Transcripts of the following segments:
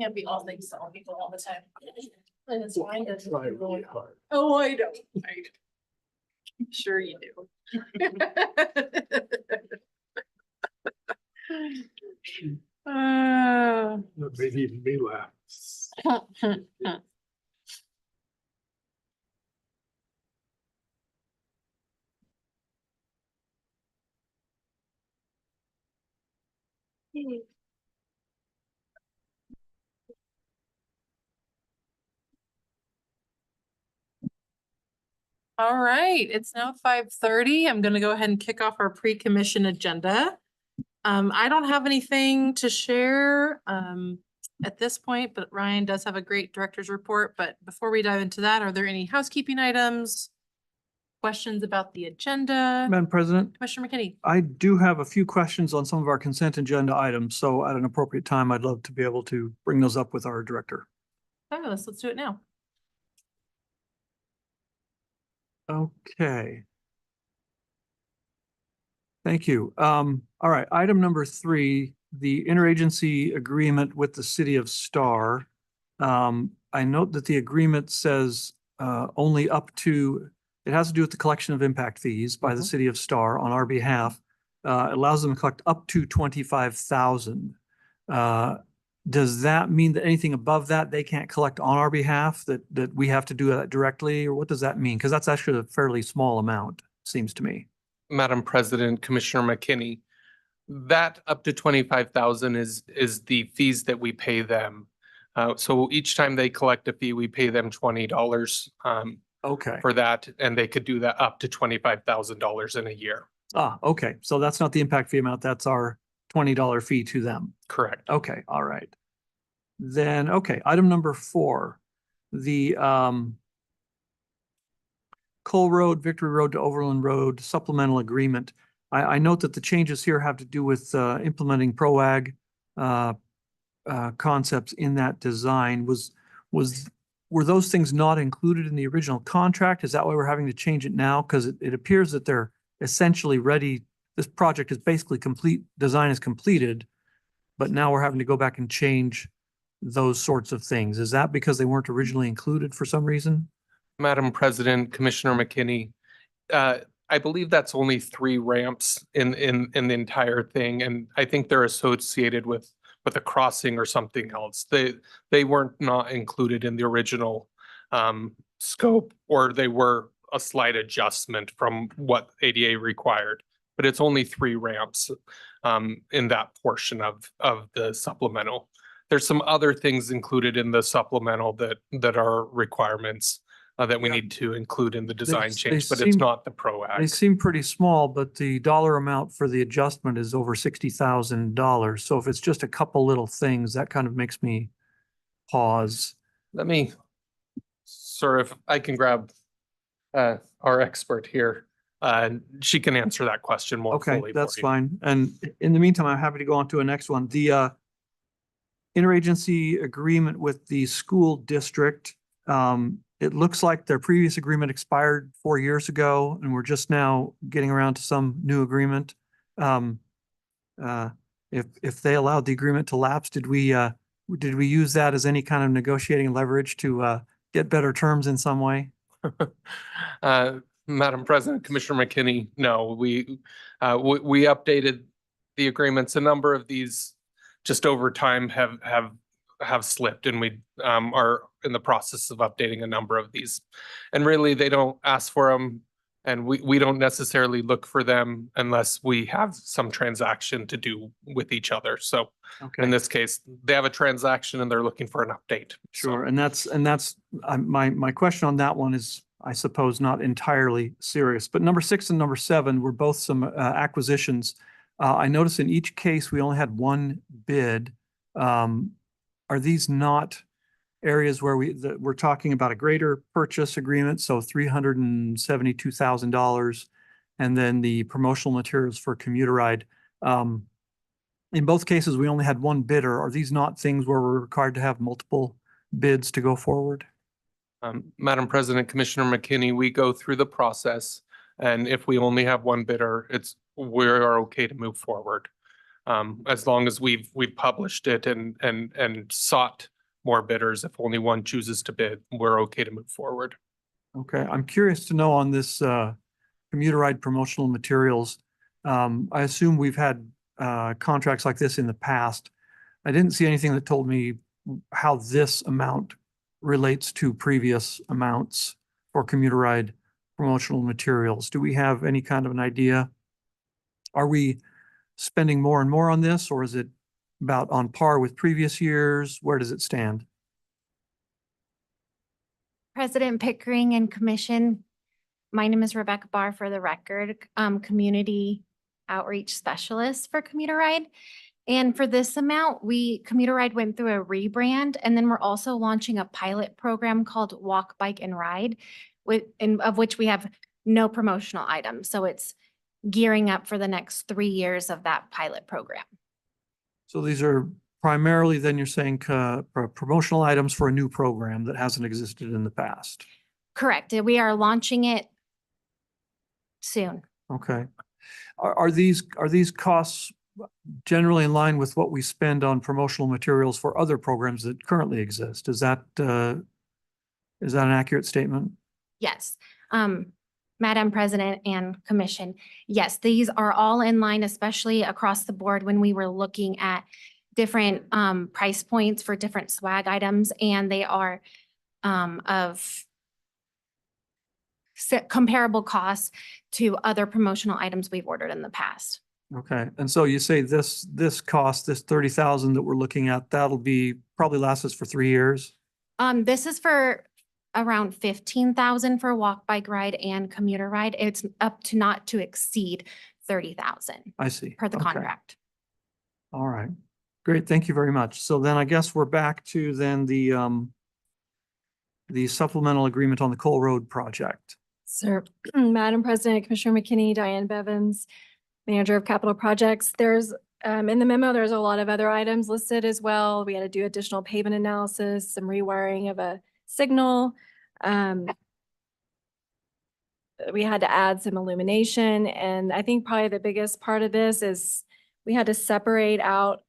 can't be all things to all people all the time. And it's fine. It's Try really hard. Oh, I know. I'm sure you do. That made even me laugh. All right, it's now 5:30. I'm gonna go ahead and kick off our pre-commission agenda. I don't have anything to share at this point, but Ryan does have a great director's report. But before we dive into that, are there any housekeeping items? Questions about the agenda? Madam President, Commissioner McKinney? I do have a few questions on some of our consent agenda items, so at an appropriate time, I'd love to be able to bring those up with our director. Fabulous, let's do it now. Okay. Thank you. All right, item number 3, the interagency agreement with the city of Star. I note that the agreement says only up to, it has to do with the collection of impact fees by the city of Star on our behalf. It allows them to collect up to 25,000. Does that mean that anything above that they can't collect on our behalf, that we have to do that directly, or what does that mean? Because that's actually a fairly small amount, seems to me. Madam President, Commissioner McKinney, that up to 25,000 is the fees that we pay them. So each time they collect a fee, we pay them $20 Okay. for that, and they could do that up to $25,000 in a year. Okay. So that's not the impact fee amount. That's our $20 fee to them. Correct. Okay. All right. Then, okay, item number 4, the Cole Road, Victory Road to Overland Road supplemental agreement. I note that the changes here have to do with implementing PROAG concepts in that design. Were those things not included in the original contract? Is that why we're having to change it now? Because it appears that they're essentially ready. This project is basically complete, design is completed, but now we're having to go back and change those sorts of things. Is that because they weren't originally included for some reason? Madam President, Commissioner McKinney, I believe that's only 3 ramps in the entire thing, and I think they're associated with a crossing or something else. They weren't not included in the original scope, or they were a slight adjustment from what ADA required. But it's only 3 ramps in that portion of the supplemental. There's some other things included in the supplemental that are requirements that we need to include in the design change, but it's not the They PROAG. seem pretty small, but the dollar amount for the adjustment is over $60,000. So if it's just a couple little things, that kind of makes me pause. Let me, sir, if I can grab our expert here, she can answer that question more fully. Okay, that's for you. fine. And in the meantime, I'm happy to go on to a next one. The interagency agreement with the school district. It looks like their previous agreement expired 4 years ago, and we're just now getting around to some new agreement. If they allowed the agreement to lapse, did we use that as any kind of negotiating leverage to get better terms in some way? Madam President, Commissioner McKinney, no, we updated the agreements. A number of these just over time have slipped, and we are in the process of updating a number of these. And really, they don't ask for them, and we don't necessarily look for them unless we have some transaction to do with each other. So Okay. in this case, they have a transaction and they're looking for an update. Sure, and that's my question on that one is, I suppose, not entirely serious. But number 6 and number 7 were both some acquisitions. I noticed in each case we only had 1 bid. Are these not areas where we're talking about a greater purchase agreement, so $372,000, and then the promotional materials for Commuteride? In both cases, we only had 1 bidder. Are these not things where we're required to have multiple bids to go forward? Madam President, Commissioner McKinney, we go through the process, and if we only have 1 bidder, we're okay to move forward. As long as we've published it and sought more bidders. If only one chooses to bid, we're okay to move forward. Okay, I'm curious to know on this Commuteride promotional materials. I assume we've had contracts like this in the past. I didn't see anything that told me how this amount relates to previous amounts for Commuteride promotional materials. Do we have any kind of an idea? Are we spending more and more on this, or is it about on par with previous years? Where does it stand? President Pickering and Commission, my name is Rebecca Barr for the record, Community Outreach Specialist for Commuteride. And for this amount, Commuteride went through a rebrand, and then we're also launching a pilot program called Walk, Bike, and Ride, of which we have no promotional items. So it's gearing up for the next 3 years of that pilot program. So these are primarily, then you're saying promotional items for a new program that hasn't existed in the past. Correct. We are launching it soon. Okay. Are these costs generally in line with what we spend on promotional materials for other programs that currently exist? Is that an accurate statement? Yes. Madam President and Commission, yes, these are all in line, especially across the board when we were looking at different price points for different swag items, and they are of comparable costs to other promotional items we've ordered in the past. Okay, and so you say this cost, this 30,000 that we're looking at, that'll be probably lasts us for 3 years? This is for around 15,000 for Walk, Bike, Ride and Commuteride. It's up to not to exceed 30,000 I see. per the Okay. contract. All right, great, thank you very much. So then I guess we're back to then the supplemental agreement on the Cole Road project. Sir, Madam President, Commissioner McKinney, Diane Bevins, Manager of Capital Projects. There's, in the memo, there's a lot of other items listed as well. We had to do additional pavement analysis, some rewiring of a signal. We had to add some illumination, and I think probably the biggest part of this is we had to separate out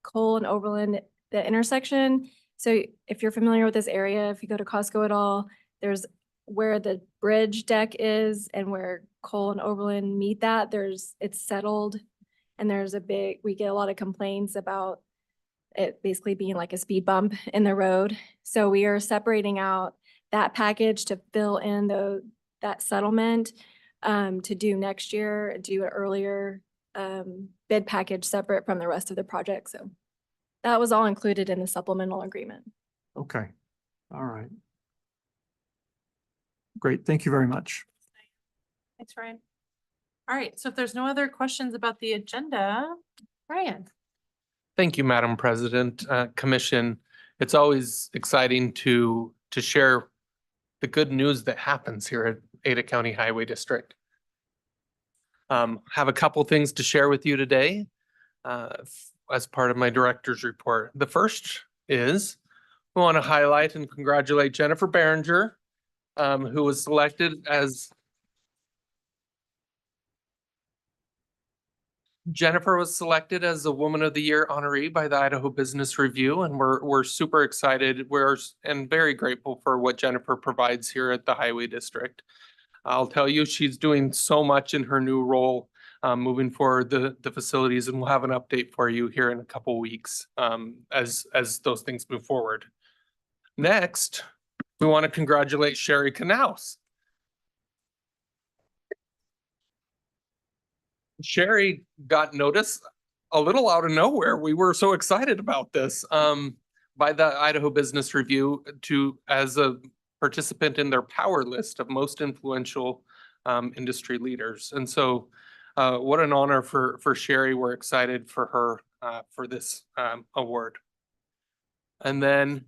Cole and Overland, the intersection. So if you're familiar with this area, if you go to Costco at all, there's where the bridge deck is and where Cole and Overland meet that, it's settled. And we get a lot of complaints about it basically being like a speed bump in the road. So we are separating out that package to fill in that settlement to do next year, do an earlier bid package separate from the rest of the project. So that was all included in the supplemental agreement. Okay, all right. Great, thank you very much. Thanks, Ryan. All right, so if there's no other questions about the agenda, Ryan. Thank you, Madam President, Commission. It's always exciting to share the good news that happens here at Ada County Highway District. Have a couple things to share with you today as part of my director's report. The first is we want to highlight and congratulate Jennifer Behringer, who was selected as the Woman of the Year honoree by the Idaho Business Review, and we're super excited. And very grateful for what Jennifer provides here at the Highway District. I'll tell you, she's doing so much in her new role, moving forward the facilities, and we'll have an update for you here in a couple weeks as those things move forward. Next, we want to congratulate Sherry Knaus. Sherry got notice a little out of nowhere. We were so excited about this by the Idaho Business Review as a participant in their power list of most influential industry leaders. And so what an honor for Sherry. We're excited for her for this award. And then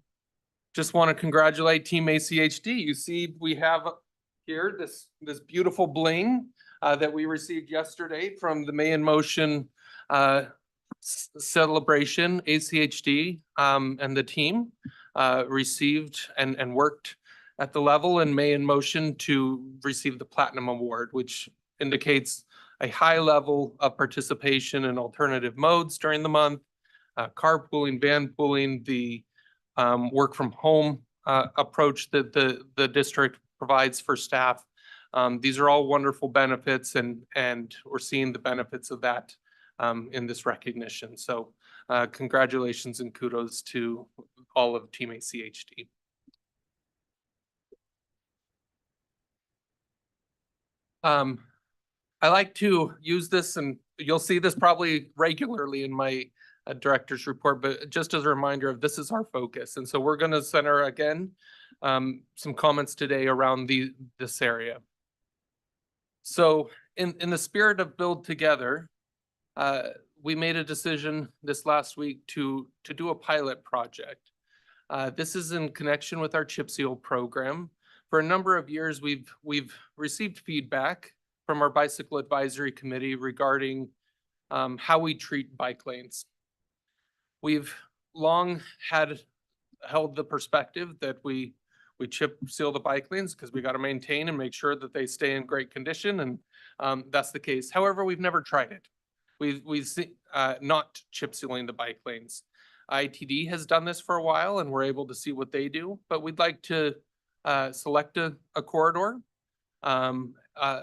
just want to congratulate Team ACHD. You see, we have here this beautiful bling that we received yesterday from the May in Motion celebration. ACHD and the team received and worked at the level in May in Motion to receive the Platinum Award, which indicates a high level of participation in alternative modes during the month, carpooling, van pooling, the work from home approach that the district provides for staff. These are all wonderful benefits, and we're seeing the benefits of that in this recognition. So congratulations and kudos to all of Team ACHD. I like to use this, and you'll see this probably regularly in my director's report, but just as a reminder of this is our focus. And so we're going to center again some comments today around this area. So in the spirit of build together, we made a decision this last week to do a pilot project. This is in connection with our chip seal program. For a number of years, we've received feedback from our bicycle advisory committee regarding how we treat bike lanes. We've long held the perspective that we chip seal the bike lanes because we got to maintain and make sure that they stay in great condition, and that's the case. However, we've never tried it. We've seen not chip sealing the bike lanes. ITD has done this for a while, and we're able to see what they do, but we'd like to select a corridor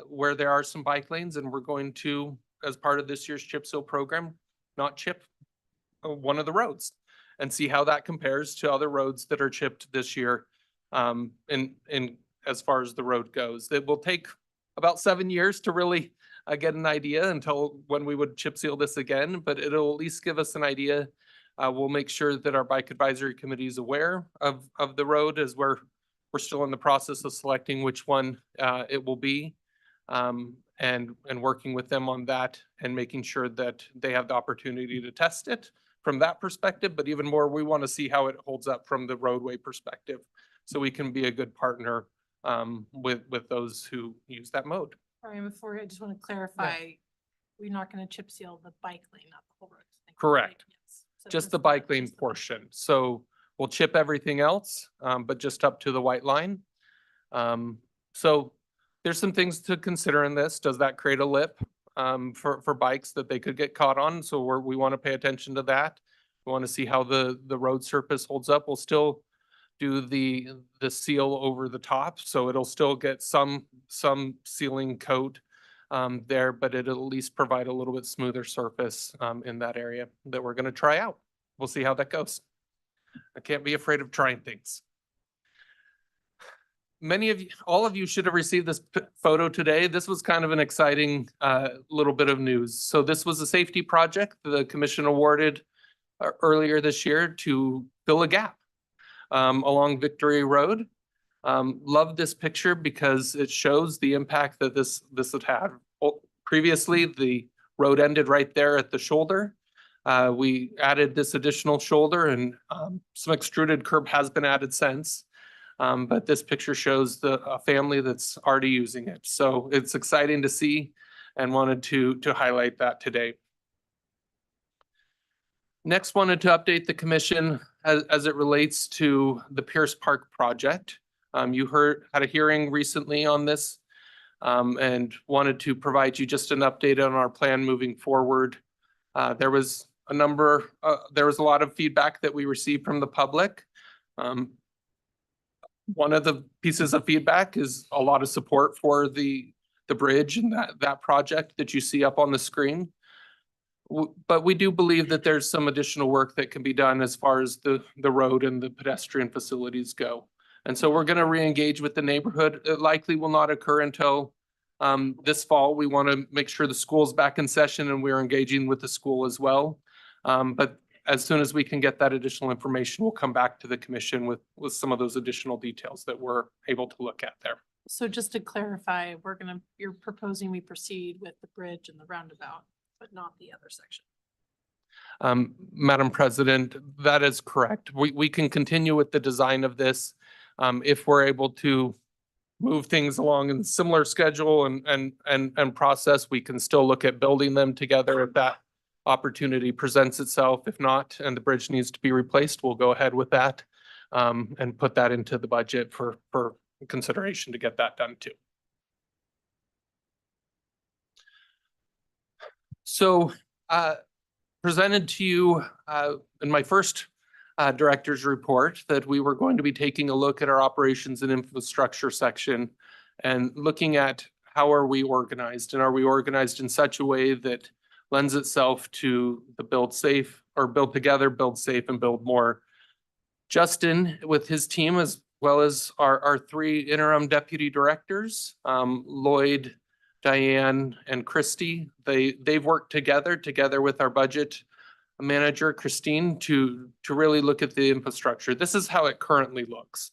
where there are some bike lanes, and we're going to, as part of this year's chip seal program, not chip one of the roads and see how that compares to other roads that are chipped this year in as far as the road goes. It will take about 7 years to really get an idea until when we would chip seal this again, but it'll at least give us an idea. We'll make sure that our bike advisory committee is aware of the road as we're still in the process of selecting which one it will be, and working with them on that and making sure that they have the opportunity to test it from that perspective. But even more, we want to see how it holds up from the roadway perspective, so we can be a good partner with those who use that mode. Sorry, before I just want to clarify, we're not going to chip seal the bike lane, not the whole road. Correct. Yes. So Just the bike lane portion. So we'll chip everything else, but just up to the white line. So there's some things to consider in this. Does that create a lip for bikes that they could get caught on? So we want to pay attention to that. We want to see how the road surface holds up. We'll still do the seal over the top, so it'll still get some sealing coat there, but it'll at least provide a little bit smoother surface in that area that we're going to try out. We'll see how that goes. I can't be afraid of trying things. All of you should have received this photo today. This was kind of an exciting little bit of news. So this was a safety project the commission awarded earlier this year to fill a gap along Victory Road. Love this picture because it shows the impact that this had had. Previously, the road ended right there at the shoulder. We added this additional shoulder, and some extruded curb has been added since. But this picture shows a family that's already using it. So it's exciting to see, and wanted to highlight that today. Next, wanted to update the commission as it relates to the Pierce Park project. You had a hearing recently on this, and wanted to provide you just an update on our plan moving forward. There was a lot of feedback that we received from the public. One of the pieces of feedback is a lot of support for the bridge and that project that you see up on the screen. But we do believe that there's some additional work that can be done as far as the road and the pedestrian facilities go. And so we're going to re-engage with the neighborhood. It likely will not occur until this fall. We want to make sure the school's back in session and we're engaging with the school as well. But as soon as we can get that additional information, we'll come back to the commission with some of those additional details that we're able to look at there. So just to clarify, you're proposing we proceed with the bridge and the roundabout, but not the other section. Madam President, that is correct. We can continue with the design of this. If we're able to move things along in similar schedule and process, we can still look at building them together if that opportunity presents itself. If not, and the bridge needs to be replaced, we'll go ahead with that and put that into the budget for consideration to get that done too. So presented to you in my first director's report that we were going to be taking a look at our operations and infrastructure section and looking at how are we organized, and are we organized in such a way that lends itself to the build safe, or build together, build safe, and build more. Justin with his team, as well as our three interim deputy directors, Lloyd, Diane, and Christy, they've worked together with our budget manager, Christine, to really look at the infrastructure. This is how it currently looks.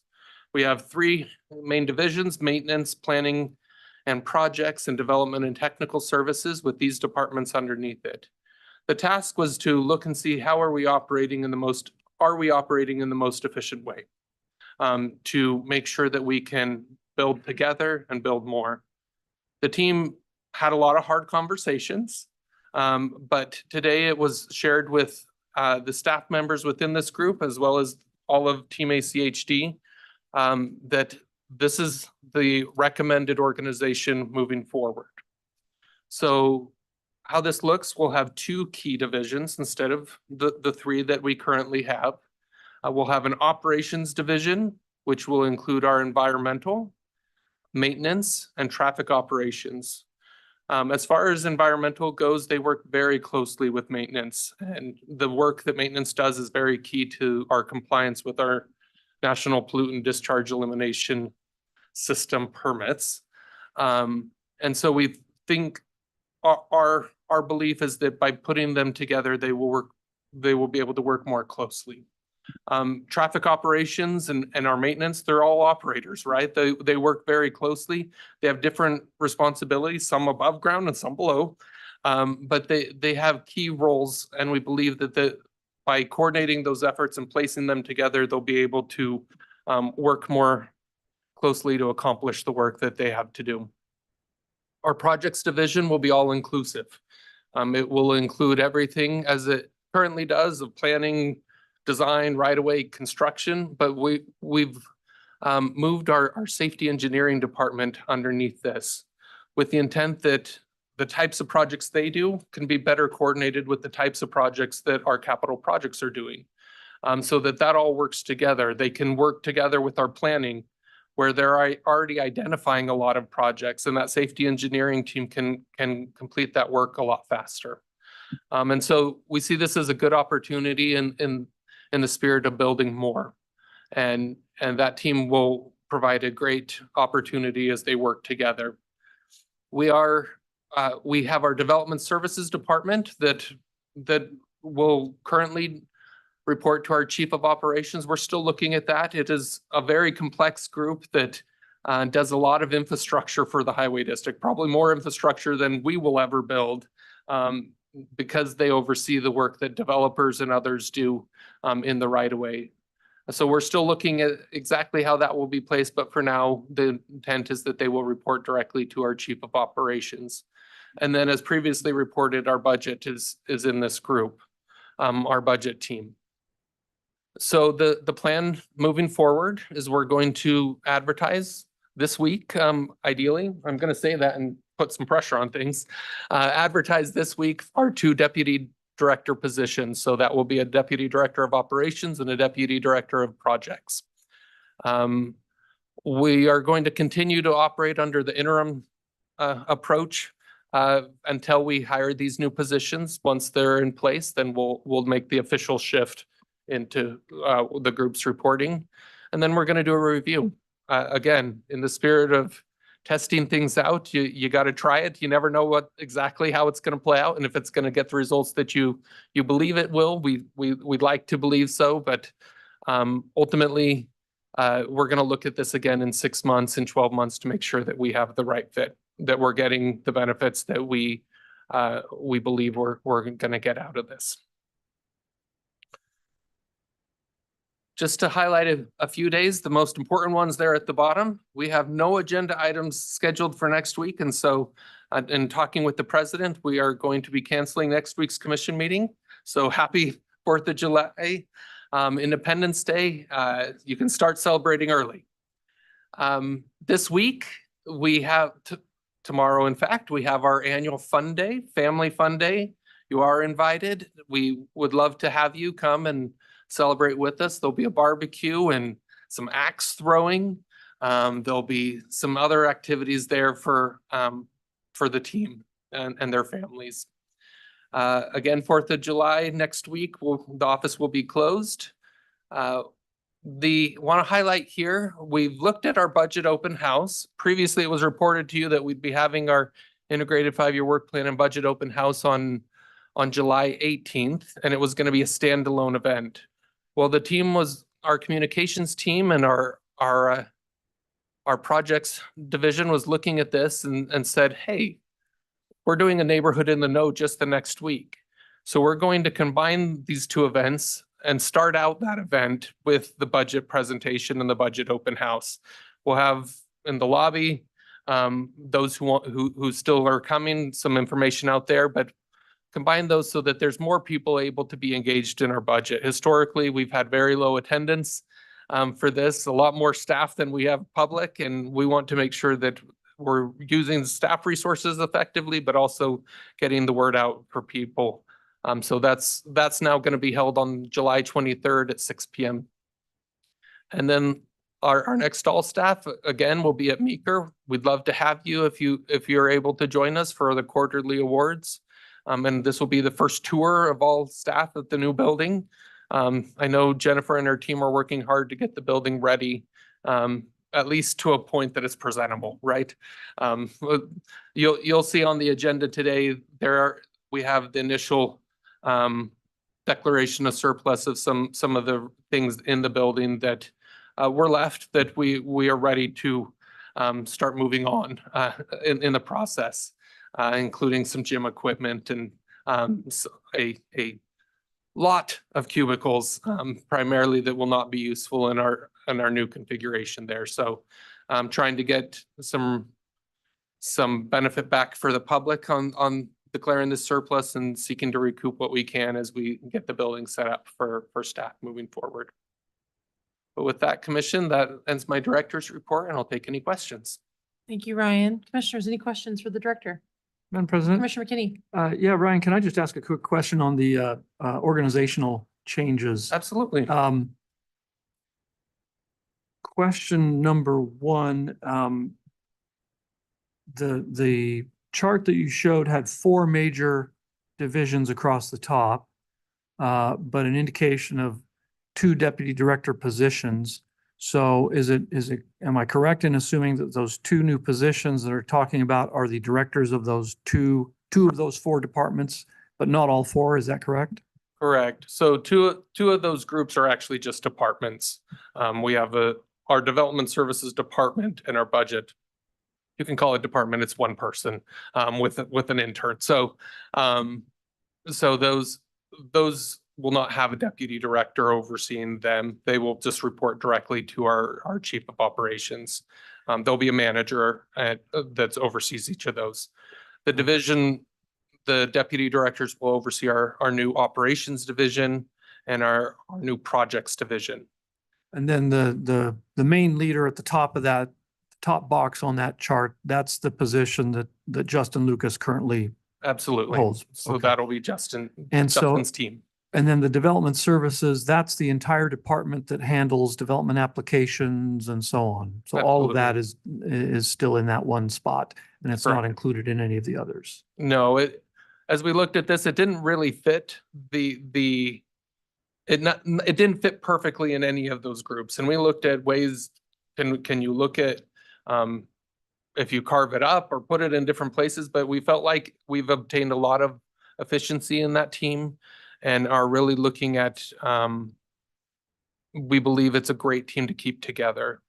We have three main divisions: maintenance, planning, and projects, and development and technical services, with these departments underneath it. The task was to look and see how are we operating in the most efficient way, to make sure that we can build together and build more. The team had a lot of hard conversations, but today it was shared with the staff members within this group, as well as all of Team ACHD, that this is the recommended organization moving forward. So how this looks, we'll have two key divisions instead of the three that we currently have. We'll have an operations division, which will include our environmental, maintenance, and traffic operations. As far as environmental goes, they work very closely with maintenance, and the work that maintenance does is very key to our compliance with our National Pollutant Discharge Elimination System permits. And so we think our belief is that by putting them together, they will be able to work more closely. Traffic operations and our maintenance, they're all operators, right? They work very closely. They have different responsibilities, some above ground and some below. But they have key roles, and we believe that by coordinating those efforts and placing them together, they'll be able to work more closely to accomplish the work that they have to do. Our projects division will be all inclusive. It will include everything as it currently does, of planning, design, right-of-way, construction, but we've moved our safety engineering department underneath this, with the intent that the types of projects they do can be better coordinated with the types of projects that our capital projects are doing, so that all works together. They can work together with our planning, where they're already identifying a lot of projects, and that safety engineering team can complete that work a lot faster. And so we see this as a good opportunity in the spirit of building more. And that team will provide a great opportunity as they work together. We have our development services department that will currently report to our chief of operations. We're still looking at that. It is a very complex group that does a lot of infrastructure for the highway district, probably more infrastructure than we will ever build, because they oversee the work that developers and others do in the right of way. So we're still looking at exactly how that will be placed, but for now, the intent is that they will report directly to our chief of operations. And then, as previously reported, our budget is in this group, our budget team. So the plan moving forward is we're going to advertise this week, ideally. I'm going to say that and put some pressure on things. Advertise this week our two deputy director positions. So that will be a deputy director of operations and a deputy director of projects. We are going to continue to operate under the interim approach until we hire these new positions. Once they're in place, then we'll make the official shift into the group's reporting. And then we're going to do a review. Again, in the spirit of testing things out, you got to try it. You never know exactly how it's going to play out, and if it's going to get the results that you believe it will. We'd like to believe so, but ultimately, we're going to look at this again in 6 months and 12 months to make sure that we have the right fit, that we're getting the benefits that we believe we're going to get out of this. Just to highlight a few days, the most important ones there at the bottom, we have no agenda items scheduled for next week. And so in talking with the president, we are going to be canceling next week's commission meeting. So happy 4th of July, Independence Day. You can start celebrating early. This week, we have tomorrow, in fact, we have our annual fun day, family fun day. You are invited. We would love to have you come and celebrate with us. There'll be a barbecue and some axe throwing. There'll be some other activities there for the team and their families. Again, 4th of July next week, the office will be closed. Want to highlight here, we've looked at our budget open house. Previously, it was reported to you that we'd be having our integrated 5-year work plan and budget open house on July 18th, and it was going to be a standalone event. Well, the team was our communications team and our projects division was looking at this and said, hey, we're doing a neighborhood in the know just the next week. So we're going to combine these two events and start out that event with the budget presentation and the budget open house. We'll have in the lobby, those who still are coming, some information out there, but combine those so that there's more people able to be engaged in our budget. Historically, we've had very low attendance for this, a lot more staff than we have public, and we want to make sure that we're using staff resources effectively, but also getting the word out for people. So that's now going to be held on July 23rd at 6 p.m. And then our next all staff again will be at Meeker. We'd love to have you if you're able to join us for the quarterly awards. And this will be the first tour of all staff at the new building. I know Jennifer and her team are working hard to get the building ready, at least to a point that it's presentable, right? You'll see on the agenda today, we have the initial declaration of surplus of some of the things in the building that were left that we are ready to start moving on in the process, including some gym equipment and a lot of cubicles, primarily that will not be useful in our new configuration there. So trying to get some benefit back for the public on declaring this surplus and seeking to recoup what we can as we get the building set up for staff moving forward. But with that, Commission, that ends my director's report, and I'll take any questions. Thank you, Ryan. Commissioners, any questions for the director? Madam President? Commissioner McKinney? Yeah, Ryan, can I just ask a quick question on the organizational changes? Absolutely. Question number one, the chart that you showed had 4 major divisions across the top, but an indication of 2 deputy director positions. So am I correct in assuming that those 2 new positions that are talking about are the directors of those two of those 4 departments, but not all 4? Is that correct? Correct. So two of those groups are actually just departments. We have our development services department and our budget. You can call it department. It's one person with an intern. So those will not have a deputy director overseeing them. They will just report directly to our chief of operations. There'll be a manager that oversees each of those. The division, the deputy directors will oversee our new operations division and our new projects division. And then the main leader at the top of that top box on that chart, that's the position that Justin Lucas currently Absolutely holds. So Okay. that'll be Justin's team. And then the development services, that's the entire department that handles development applications and so on. So all of that is still in that one spot, and it's not Correct. included in any of the others. No, as we looked at this, it didn't really fit it didn't fit perfectly in any of those groups. And we looked at ways, can you look at if you carve it up or put it in different places, but we felt like we've obtained a lot of efficiency in that team and are really looking at, we believe it's a great team to keep together.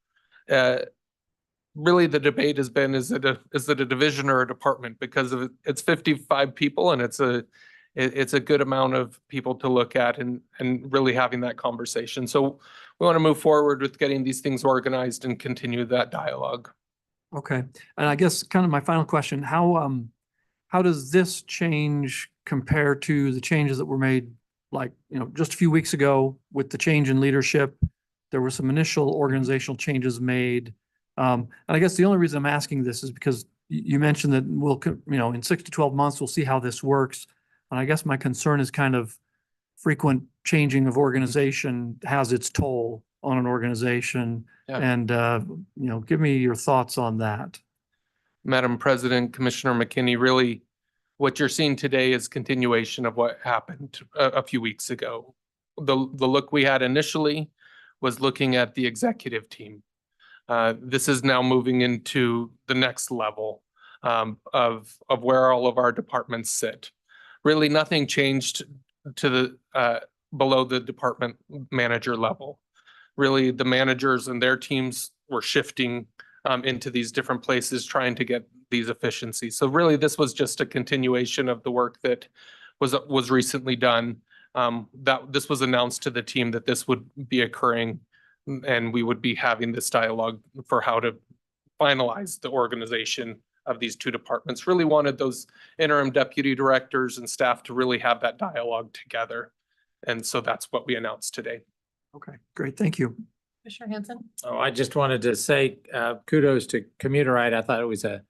Really the debate has been, is it a division or a department? Because it's 55 people and it's a good amount of people to look at and really having that conversation. So we want to move forward with getting these things organized and continue that dialogue. Okay. And I guess kind of my final question, how does this change compare to the changes that were made, like, just a few weeks ago with the change in leadership? There were some initial organizational changes made. And I guess the only reason I'm asking this is because you mentioned that we'll, in 6 to 12 months, we'll see how this works. And I guess my concern is kind of frequent changing of organization has its toll on an organization. Yeah. And, give me your thoughts on that. Madam President, Commissioner McKinney, really what you're seeing today is continuation of what happened a few weeks ago. The look we had initially was looking at the executive team. This is now moving into the next level of where all of our departments sit. Really, nothing changed to the below the department manager level. Really, the managers and their teams were shifting into these different places, trying to get these efficiencies. So really, this was just a continuation of the work that was recently done. That this was announced to the team that this would be occurring, and we would be having this dialogue for how to finalize the organization of these two departments. Really wanted those interim deputy directors and staff to really have that dialogue together. And so that's what we announced today. Okay, great. Thank you. Commissioner Hanson? Oh, I just wanted to say kudos to Commuteride. I thought it was a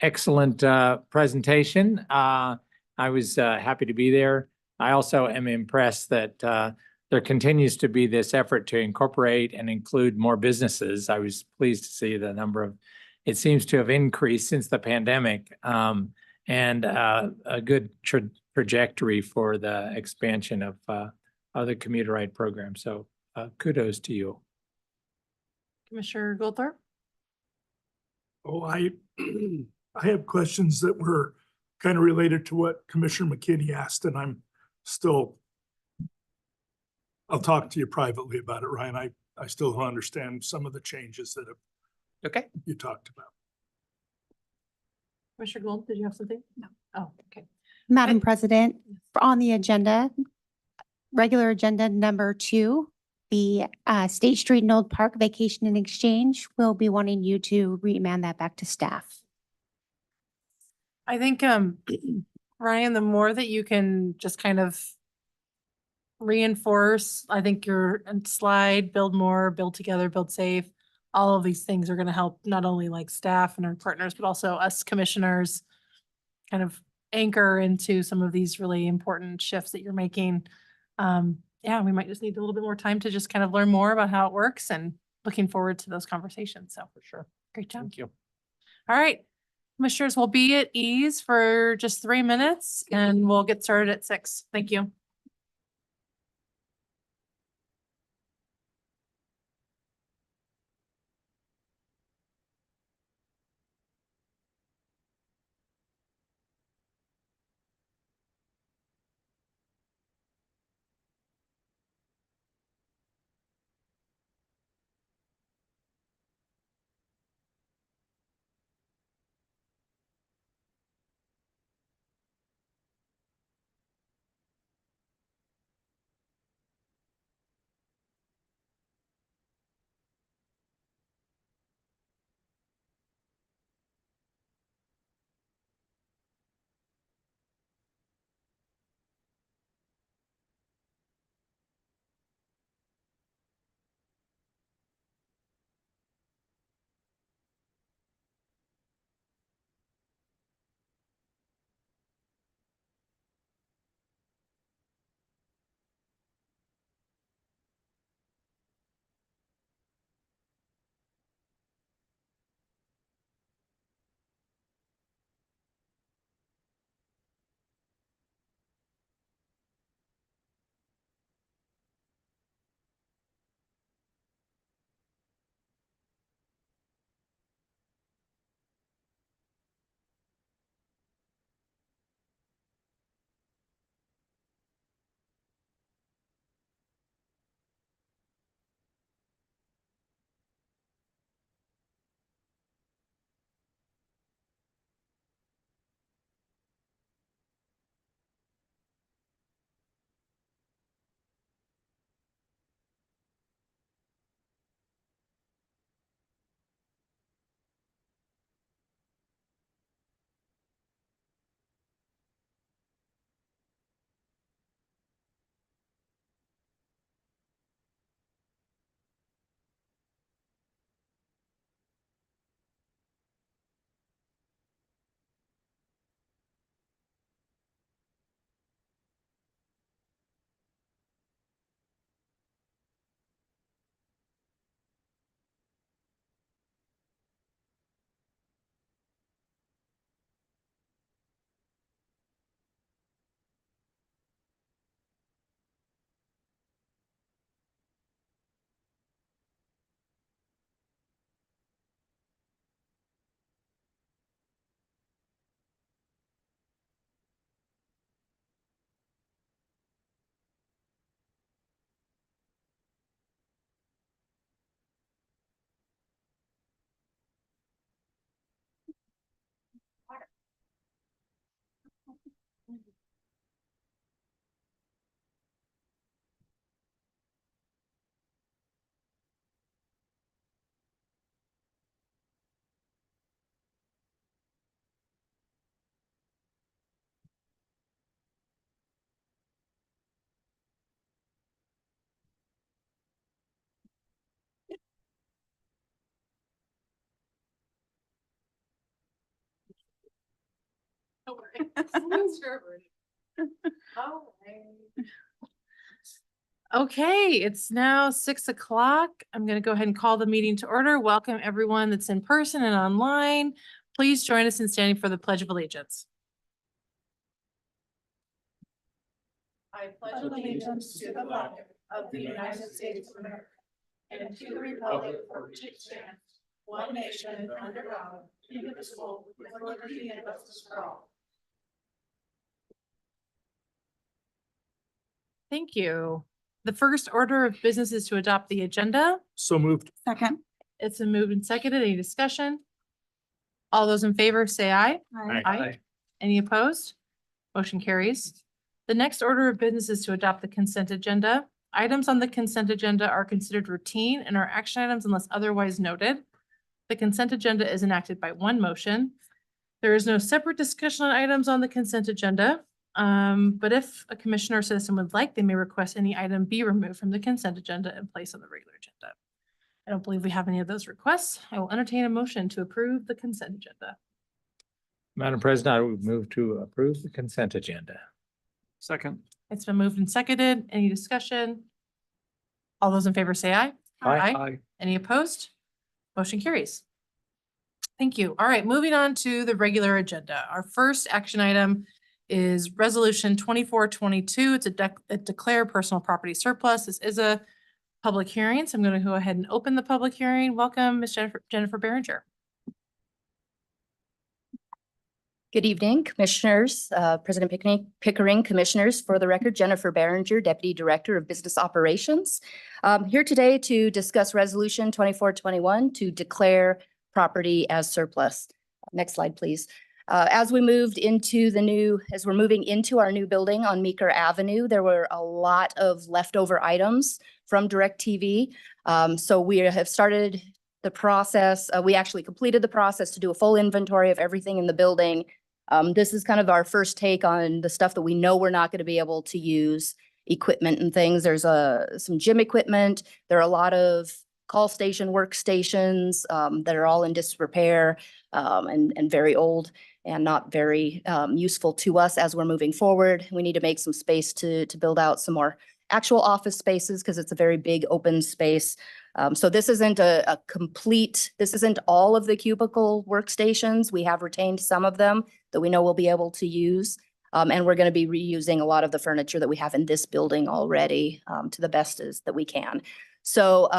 excellent presentation. I was happy to be there. I also am impressed that there continues to be this effort to incorporate and include more businesses. I was pleased to see the number of, it seems to have increased since the pandemic, and a good trajectory for the expansion of the Commuteride program. So kudos to you. Commissioner Goldthorpe? Oh, I have questions that were kind of related to what Commissioner McKinney asked, and I'll talk to you privately about it, Ryan. I still don't understand some of the changes that Okay. you talked about. Commissioner Gold, did you have something? No. Oh, okay. Madam I- President, on the agenda, regular agenda number 2, the State Street and Old Park Vacation and Exchange, will be wanting you to remand that back to staff. I think, Ryan, the more that you can just kind of reinforce, I think your slide, build more, build together, build safe. All of these things are going to help not only like staff and our partners, but also us commissioners kind of anchor into some of these really important shifts that you're making. Yeah, we might just need a little bit more time to just kind of learn more about how it works, and looking forward to those conversations. So for sure. Great job. Thank you. All right. Commissioners will be at ease for just 3 minutes and we'll get started at 6. Thank you. Okay, it's now 6 o'clock. I'm going to go ahead and call the meeting to order. Welcome everyone that's in person and online. Please join us in standing for the Pledge of Allegiance. I pledge allegiance to the flag of the United States of America and to the republic for which it stands, one nation under God, indivisible, with liberty and justice for all. Thank you. The first order of business is to adopt the agenda. So moved. Second. It's been moved and seconded. Any discussion? All those in favor say aye. Aye. Any opposed? Motion carries. The next order of business is to adopt the consent agenda. Items on the consent agenda are considered routine and are action items unless otherwise noted. The consent agenda is enacted by one motion. There is no separate discussion on items on the consent agenda. But if a commissioner or citizen would like, they may request any item be removed from the consent agenda and placed on the regular agenda. I don't believe we have any of those requests. I will entertain a motion to approve the consent agenda. Madam President, I would move to approve the consent agenda. Second. It's been moved and seconded. Any discussion? All those in favor say aye. Aye. Any opposed? Motion carries. Thank you. All right, moving on to the regular agenda. Our first action item is Resolution 2422. It's a declare personal property surplus. This is a public hearing, so I'm going to go ahead and open the public hearing. Welcome, Ms. Jennifer Berenger. Good evening, Commissioners, President Pickering, Commissioners. For the record, Jennifer Berenger, Deputy Director of Business Operations. Here today to discuss Resolution 2421 to declare property as surplus. Next slide, please. As we're moving into our new building on Meeker Avenue, there were a lot of leftover items from DirecTV. So we have started the process. We actually completed the process to do a full inventory of everything in the building. This is kind of our first take on the stuff that we know we're not going to be able to use, equipment and things. There's some gym equipment. There are a lot of call station workstations that are all in disrepair and very old and not very useful to us as we're moving forward. We need to make some space to build out some more actual office spaces because it's a very big open space. So this isn't this isn't all of the cubicle workstations. We have retained some of them that we know we'll be able to use. And we're going to be reusing a lot of the furniture that we have in this building already to the best that we can. So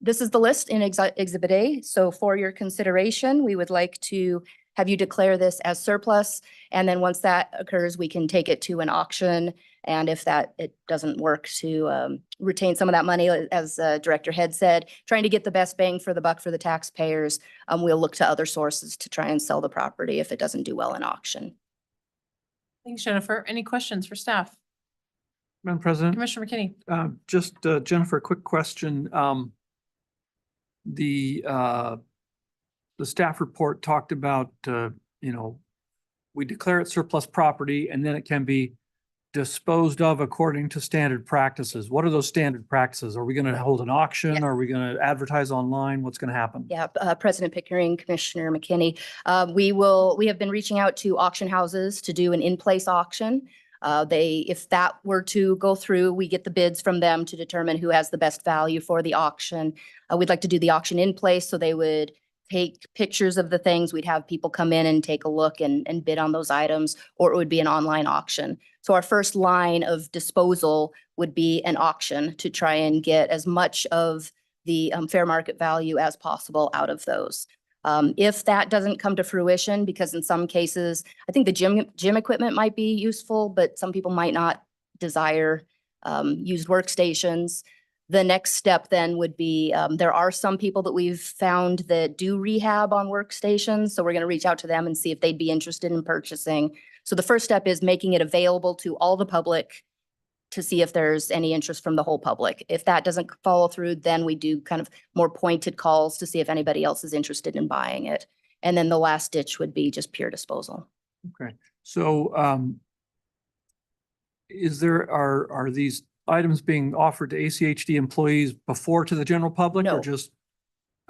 this is the list in Exhibit A. So for your consideration, we would like to have you declare this as surplus. And then once that occurs, we can take it to an auction. And if it doesn't work, to retain some of that money, as Director Head said, trying to get the best bang for the buck for the taxpayers, we'll look to other sources to try and sell the property if it doesn't do well in auction. Thanks, Jennifer. Any questions for staff? Madam President, Commissioner McKinney. just Jennifer, a quick question. The staff report talked about, we declare it surplus property and then it can be disposed of according to standard practices. What are those standard practices? Are we going to hold an auction? Yeah. Are we going to advertise online? What's going to happen? Yeah, President Pickering, Commissioner McKinney, we have been reaching out to auction houses to do an in-place auction. If that were to go through, we get the bids from them to determine who has the best value for the auction. We'd like to do the auction in place, so they would take pictures of the things. We'd have people come in and take a look and bid on those items, or it would be an online auction. So our first line of disposal would be an auction to try and get as much of the fair market value as possible out of those. If that doesn't come to fruition, because in some cases, I think the gym equipment might be useful, but some people might not desire used workstations. The next step then would be, there are some people that we've found that do rehab on workstations. So we're going to reach out to them and see if they'd be interested in purchasing. So the first step is making it available to all the public to see if there's any interest from the whole public. If that doesn't follow through, then we do kind of more pointed calls to see if anybody else is interested in buying it. And then the last ditch would be just pure disposal. Okay. So are these items being offered to ACHD employees before to the general public No. or just?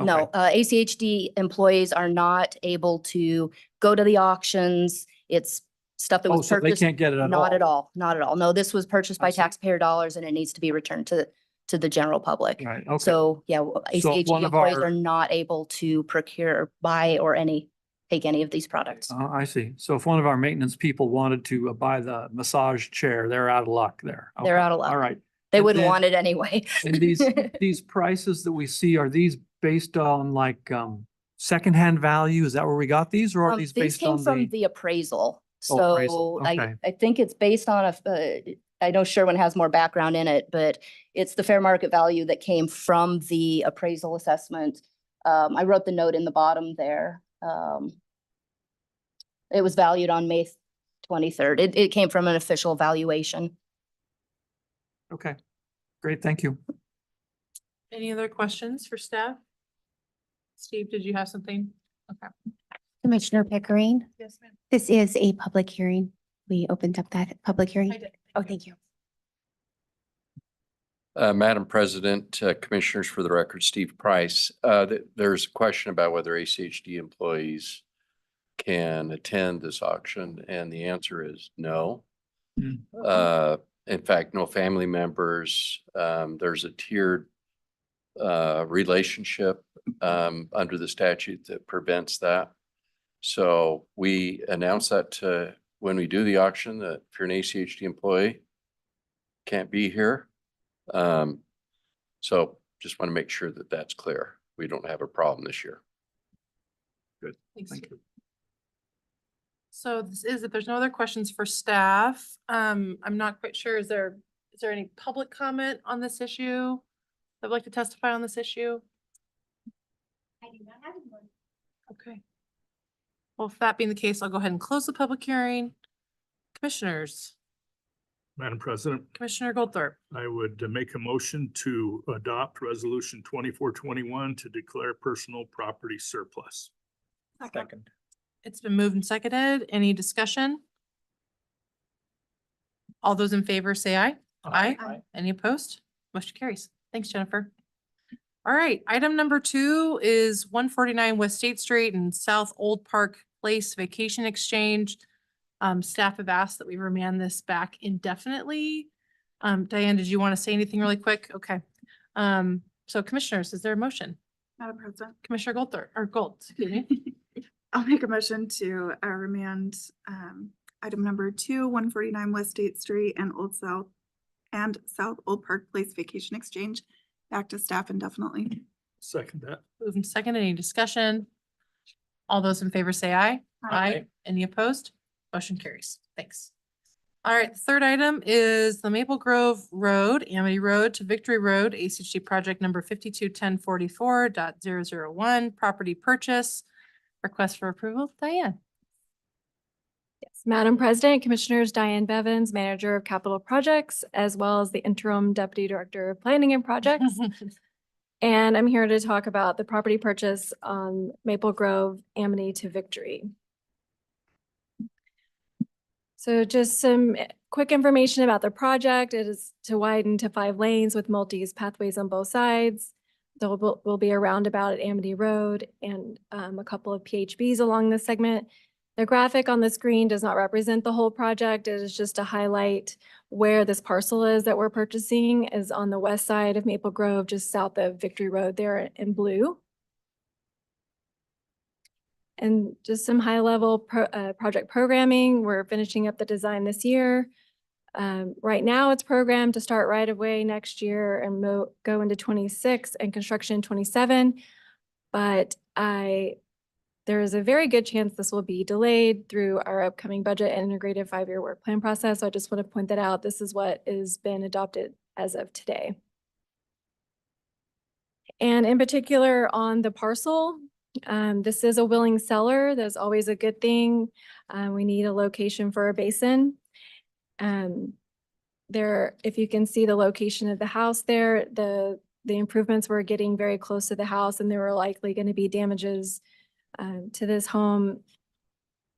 No, ACHD employees are not able to go to the auctions, It's stuff that Oh, was so they purchased. can't get it at all? Not at all, not at all. No, this was purchased I by see. taxpayer dollars and it needs to be returned to the general public. Right, okay. So, yeah, So ACHD one of employees our- are not able to procure, buy, or take any of these products. I see. So if one of our maintenance people wanted to buy the massage chair, they're out of luck there. They're Okay, out of luck. All right. They And wouldn't then- want it anyway. And these prices that we see, are these based on like, secondhand value? Is that where we got these, or are these These based came on from the? the appraisal. Oh, appraisal, So okay. I think it's based on I know Sherwin has more background in it, but it's the fair market value that came from the appraisal assessment. I wrote the note in the bottom there. It was valued on May 23rd. It came from an official valuation. Okay, great, thank you. Any other questions for staff? Steve, did you have something? Okay. Commissioner Pickering, Yes, ma'am. this is a public hearing. We opened up that public hearing. I did. Oh, thank you. Madam President, Commissioners, for the record, Steve Price. There's a question about whether ACHD employees can attend this auction, and the answer is no. In fact, no family members. There's a tiered relationship under the statute that prevents that. So we announce that when we do the auction, that if you're an ACHD employee, can't be here. So just want to make sure that that's clear. We don't have a problem this year. Good, Thanks. thank you. So this is, if there's no other questions for staff, I'm not quite sure, is there any public comment on this issue? That would like to testify on this issue? I do not have one. Okay. Well, if that being the case, I'll go ahead and close the public hearing. Commissioners, Madam President, Commissioner Goldthorpe, I would make a motion to adopt resolution 2421 to declare personal property surplus. Second. it's been moved and seconded. Any discussion? All those in favor say aye. Aye. Any opposed? Motion carries. Thanks, Jennifer. All right, item number 2 is 149 West State Street and South Old Park Place Vacation Exchange. Staff have asked that we remand this back indefinitely. Diane, did you want to say anything really quick? Okay. So commissioners, is there a motion? Madam President, Commissioner Goldthorpe, or Gold, excuse me. I'll make a motion to remand item number 2, 149 West State Street and South Old Park Place Vacation Exchange back to staff indefinitely. Second that. Moved and second, any discussion? All those in favor say aye. Aye. Any opposed? Motion carries. Thanks. All right, the third item is the Maple Grove Road, Amity Road to Victory Road, ACHD project number 521044.001, property purchase. Request for approval, Diane. Yes, Madam President, Commissioners, Diane Bevins, Manager of Capital Projects, as well as the Interim Deputy Director of Planning and Projects. And I'm here to talk about the property purchase on Maple Grove, Amity to Victory. So just some quick information about the project. It is to widen to 5 lanes with multi-use pathways on both sides. There will be a roundabout at Amity Road and a couple of PHBs along this segment. The graphic on the screen does not represent the whole project. It is just to highlight where this parcel is that we're purchasing is on the west side of Maple Grove, just south of Victory Road there in blue. And just some high-level project programming. We're finishing up the design this year. Right now, it's programmed to start right away next year and go into 26 and construction in 27. But there is a very good chance this will be delayed through our upcoming budget and integrated 5-year work plan process. So I just want to point that out. This is what has been adopted as of today. And in particular on the parcel, this is a willing seller. That's always a good thing. We need a location for a basin. If you can see the location of the house there, the improvements were getting very close to the house, and there were likely going to be damages to this home,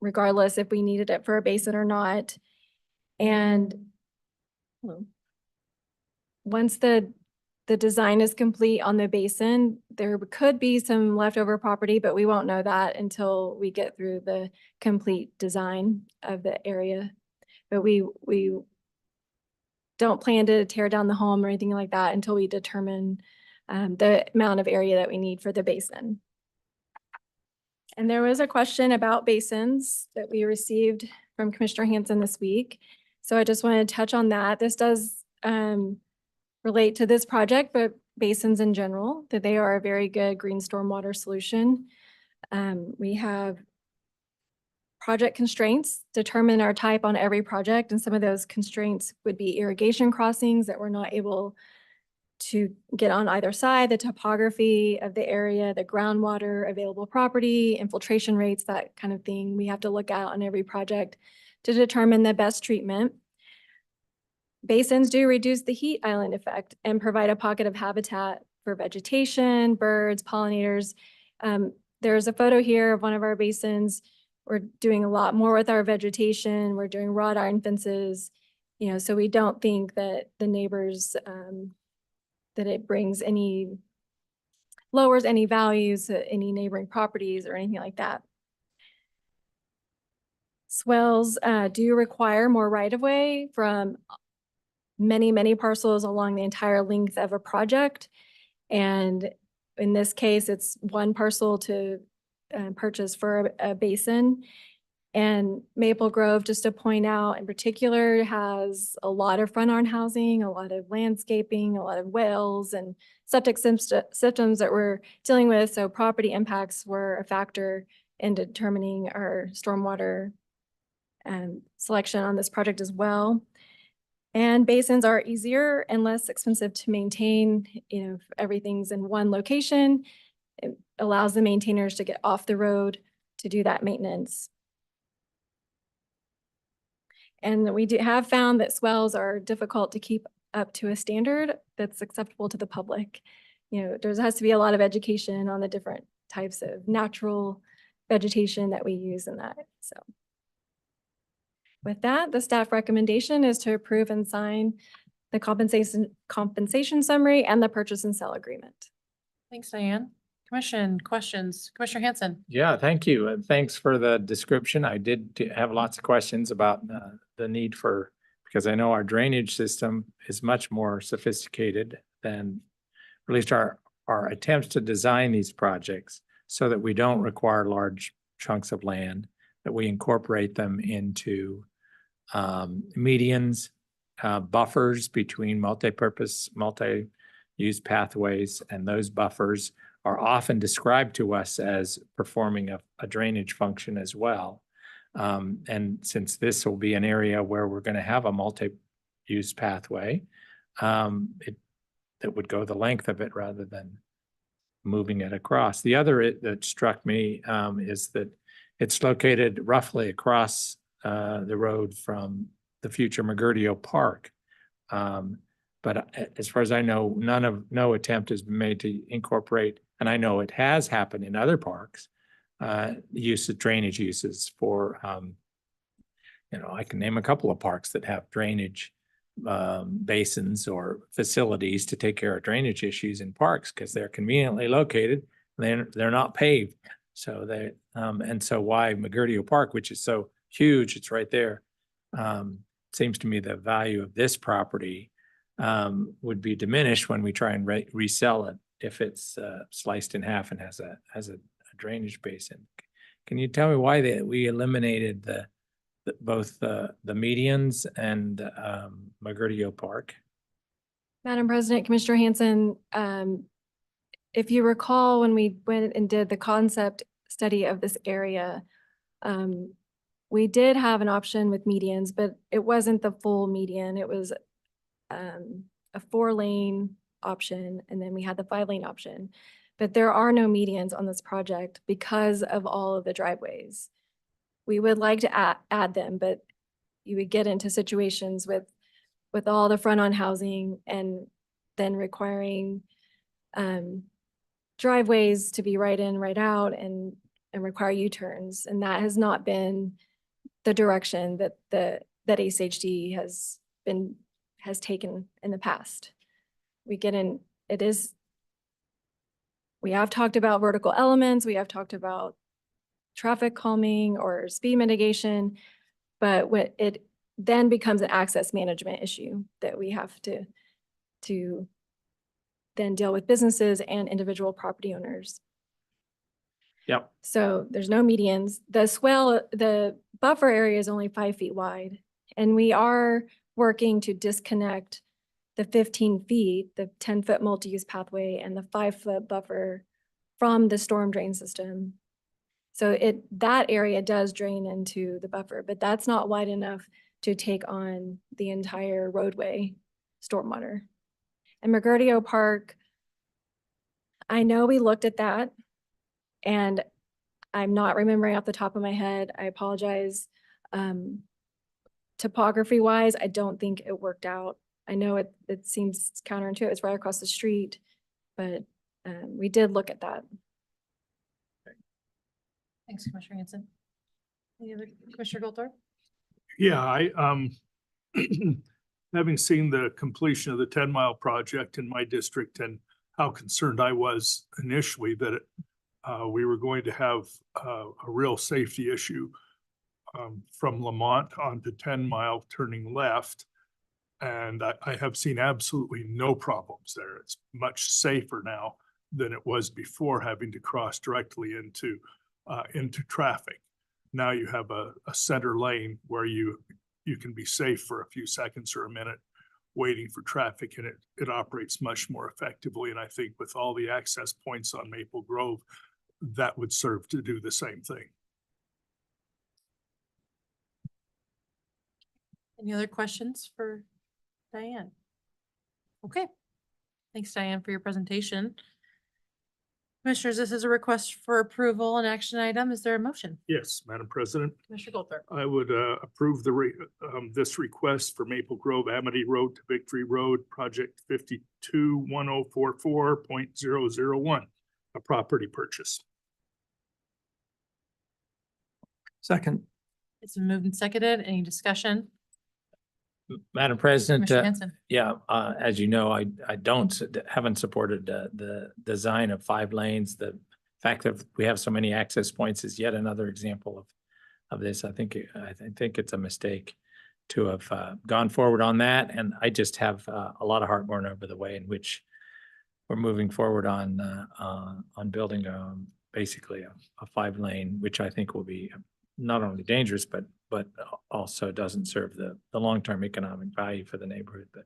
regardless if we needed it for a basin or not. And once the the design is complete on the basin. There could be some leftover property, but we won't know that until we get through the complete design of the area. But we don't plan to tear down the home or anything like that until we determine the amount of area that we need for the basin. And there was a question about basins that we received from Commissioner Hanson this week. So I just wanted to touch on that. This does relate to this project, but basins in general, that they are a very good green stormwater solution. We have project constraints determine our type on every project, and some of those constraints would be irrigation crossings that we're not able to get on either side, the topography of the area, the groundwater, available property, infiltration rates, that kind of thing. We have to look at on every project to determine the best treatment. Basins do reduce the heat island effect and provide a pocket of habitat for vegetation, birds, pollinators. There's a photo here of one of our basins. We're doing a lot more with our vegetation. We're doing wrought iron fences, so we don't think that the neighbors, that it lowers any values to any neighboring properties or anything like that. Swells do require more right-of-way from many, many parcels along the entire length of a project. And in this case, it's one parcel to purchase for a basin. And Maple Grove, just to point out in particular, has a lot of front yard housing, a lot of landscaping, a lot of wells and septic systems that we're dealing with. So property impacts were a factor in determining our stormwater selection on this project as well. And basins are easier and less expensive to maintain. If everything's in one location, it allows the maintainers to get off the road to do that maintenance. And we have found that swells are difficult to keep up to a standard that's acceptable to the public. There has to be a lot of education on the different types of natural vegetation that we use in that. So with that, the staff recommendation is to approve and sign the compensation summary and the purchase and sale agreement. Thanks, Diane. Commission questions. Commissioner Hanson. Yeah, thank you. And thanks for the description. I did have lots of questions about the need for, because I know our drainage system is much more sophisticated than, at least our attempts to design these projects so that we don't require large chunks of land, that we incorporate them into medians, buffers between multi-purpose, multi-use pathways, and those buffers are often described to us as performing a drainage function as well. And since this will be an area where we're going to have a multi-use pathway, that would go the length of it rather than moving it across. The other that struck me is that it's located roughly across the road from the future Mergudio Park. But as far as I know, no attempt has been made to incorporate, and I know it has happened in other parks, use of drainage uses for, I can name a couple of parks that have drainage basins or facilities to take care of drainage issues in parks because they're conveniently located. They're not paved. So and so why Mergudio Park, which is so huge, it's right there. Seems to me the value of this property would be diminished when we try and resell it if it's sliced in half and has a drainage basin. Can you tell me why we eliminated both the medians and Mergudio Park? Madam President, Commissioner Hanson, if you recall, when we went and did the concept study of this area, we did have an option with medians, but it wasn't the full median. It was a 4-lane option, and then we had the 5-lane option. But there are no medians on this project because of all of the driveways. We would like to add them, but you would get into situations with all the front-on housing and then requiring driveways to be right in, right out, and require U-turns. And that has not been the direction that that ACHD has taken in the past. We get it is, we have talked about vertical elements, we have talked about traffic calming or speed mitigation, but when it then becomes an access management issue that we have to then deal with businesses and individual property owners. Yep. So there's no medians. The swell, the buffer area is only 5 feet wide. And we are working to disconnect the 15 feet, the 10-foot multi-use pathway and the 5-foot buffer from the storm drain system. So that area does drain into the buffer, but that's not wide enough to take on the entire roadway stormwater. And McGurdio Park, I know we looked at that and I'm not remembering off the top of my head. I apologize. Topography wise, I don't think it worked out. I know it seems counterintuitive. It's right across the street, but we did look at that. Thanks, Commissioner Hanson. Any other, Commissioner Goldthorpe? Yeah, I, having seen the completion of the 10-mile project in my district and how concerned I was initially that we were going to have a real safety issue from Lamont onto 10-mile turning left. And I have seen absolutely no problems there. It's much safer now than it was before having to cross directly into traffic. Now you have a center lane where you can be safe for a few seconds or a minute waiting for traffic, and it operates much more effectively. And I think with all the access points on Maple Grove, that would serve to do the same thing. Any other questions for Diane? Okay. Thanks, Diane, for your presentation. Commissioners, this is a request for approval and action item. Is there a motion? Yes, Madam President, Commissioner Goldthorpe. I would approve this request for Maple Grove Amity Road to Victory Road, project 521044.001, a property purchase. Second. It's been moved and seconded. Any discussion? Madam President, Commissioner Hanson. yeah, as you know, I haven't supported the design of 5 lanes. The fact that we have so many access points is yet another example of this. I think it's a mistake to have gone forward on that. And I just have a lot of heartburn over the way in which we're moving forward on building basically a 5-lane, which I think will be not only dangerous, but also doesn't serve the long-term economic value for the neighborhood. But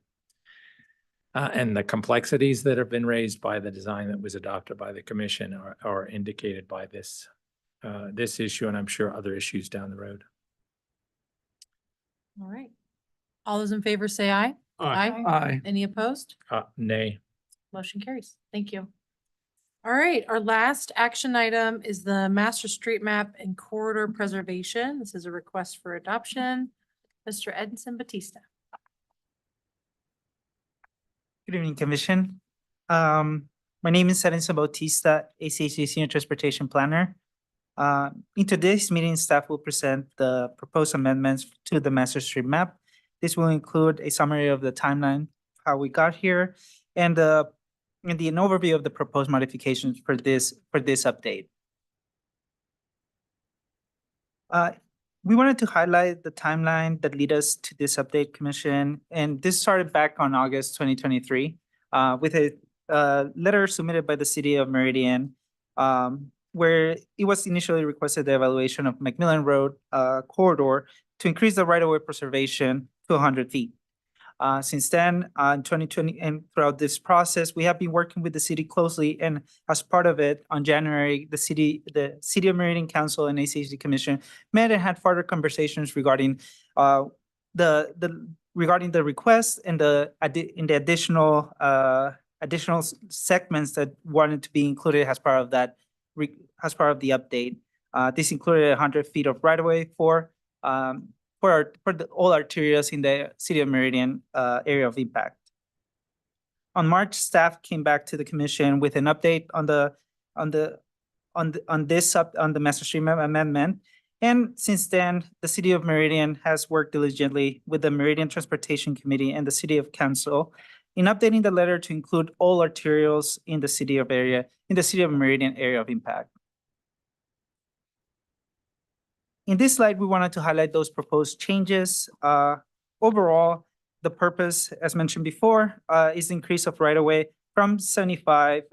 and the complexities that have been raised by the design that was adopted by the commission are indicated by this issue, and I'm sure other issues down the road. All right. All those in favor say aye. Aye. Any opposed? Nay. Motion carries. Thank you. All right, our last action item is the master street map and corridor preservation. This is a request for adoption. Mr. Edinson Batista. Good evening, Commission. My name is Edinson Bautista, ACHD Senior Transportation Planner. In today's meeting, staff will present the proposed amendments to the master street map. This will include a summary of the timeline, how we got here, and an overview of the proposed modifications for this update. We wanted to highlight the timeline that led us to this update, Commission, and this started back on August 2023 with a letter submitted by the City of Meridian, where it was initially requested the evaluation of McMillan Road corridor to increase the right-of-way preservation to 100 feet. Since then, in 2020 and throughout this process, we have been working with the city closely, and as part of it, on January, the City of Meridian Council and ACHD Commission met and had further conversations regarding regarding the request and the additional segments that wanted to be included as part of that as part of the update. This included 100 feet of right-of-way for all arterials in the City of Meridian area of impact. On March, staff came back to the commission with an update on the master street map amendment. And since then, the City of Meridian has worked diligently with the Meridian Transportation Committee and the City of Council in updating the letter to include all arterials in the city of Meridian area of impact. In this slide, we wanted to highlight those proposed changes. Overall, the purpose, as mentioned before, is the increase of right-of-way from 75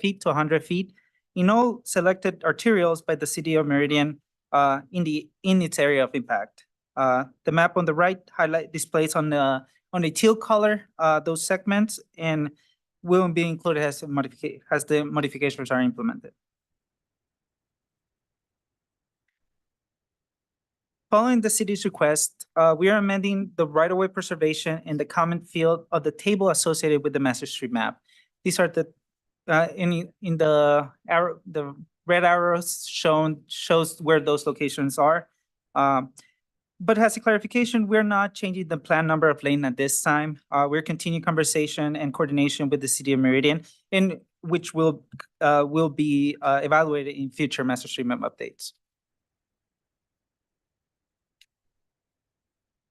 feet to 100 feet in all selected arterials by the city of Meridian in its area of impact. The map on the right displays on a teal color those segments and will be included as the modifications are implemented. Following the city's request, we are amending the right-of-way preservation in the comment field of the table associated with the master street map. These are the in the arrow, the red arrows shows where those locations are. But as a clarification, we're not changing the plan number of lane at this time. We're continuing conversation and coordination with the city of Meridian, in which will be evaluated in future master street map updates.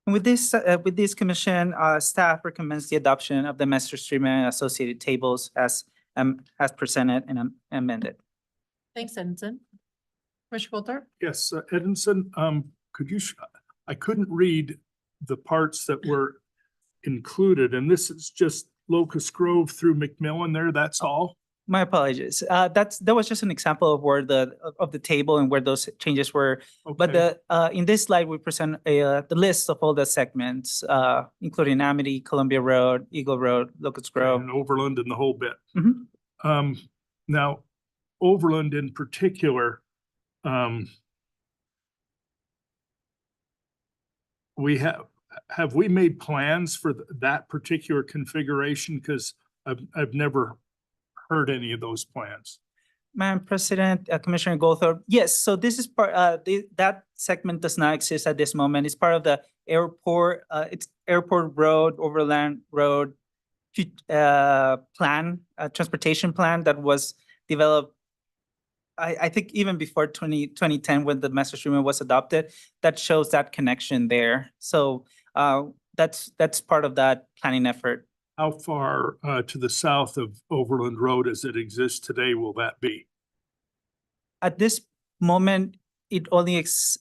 With this commission, staff recommends the adoption of the master street map and associated tables as presented and amended. Thanks, Edinson. Commissioner Goldthorpe? Yes, Edinson, could you, I couldn't read the parts that were included, and this is just Locust Grove through McMillan there, that's all? My apologies. That was just an example of where the table and where those changes were. But Okay. in this slide, we present the list of all the segments, including Amity, Columbia Road, Eagle Road, Locust Grove. And Overland and the whole bit. Mhm. Now, Overland in particular, have we made plans for that particular configuration? Because I've never heard any of those plans. Madam President, Commissioner Goldthorpe, yes, so this is part, that segment does not exist at this moment. It's part of the airport, it's Airport Road, Overland Road plan, transportation plan that was developed, I think even before 2010 when the master stream was adopted, that shows that connection there. So that's part of that planning effort. How far to the south of Overland Road as it exists today will that be? At this moment, it only exists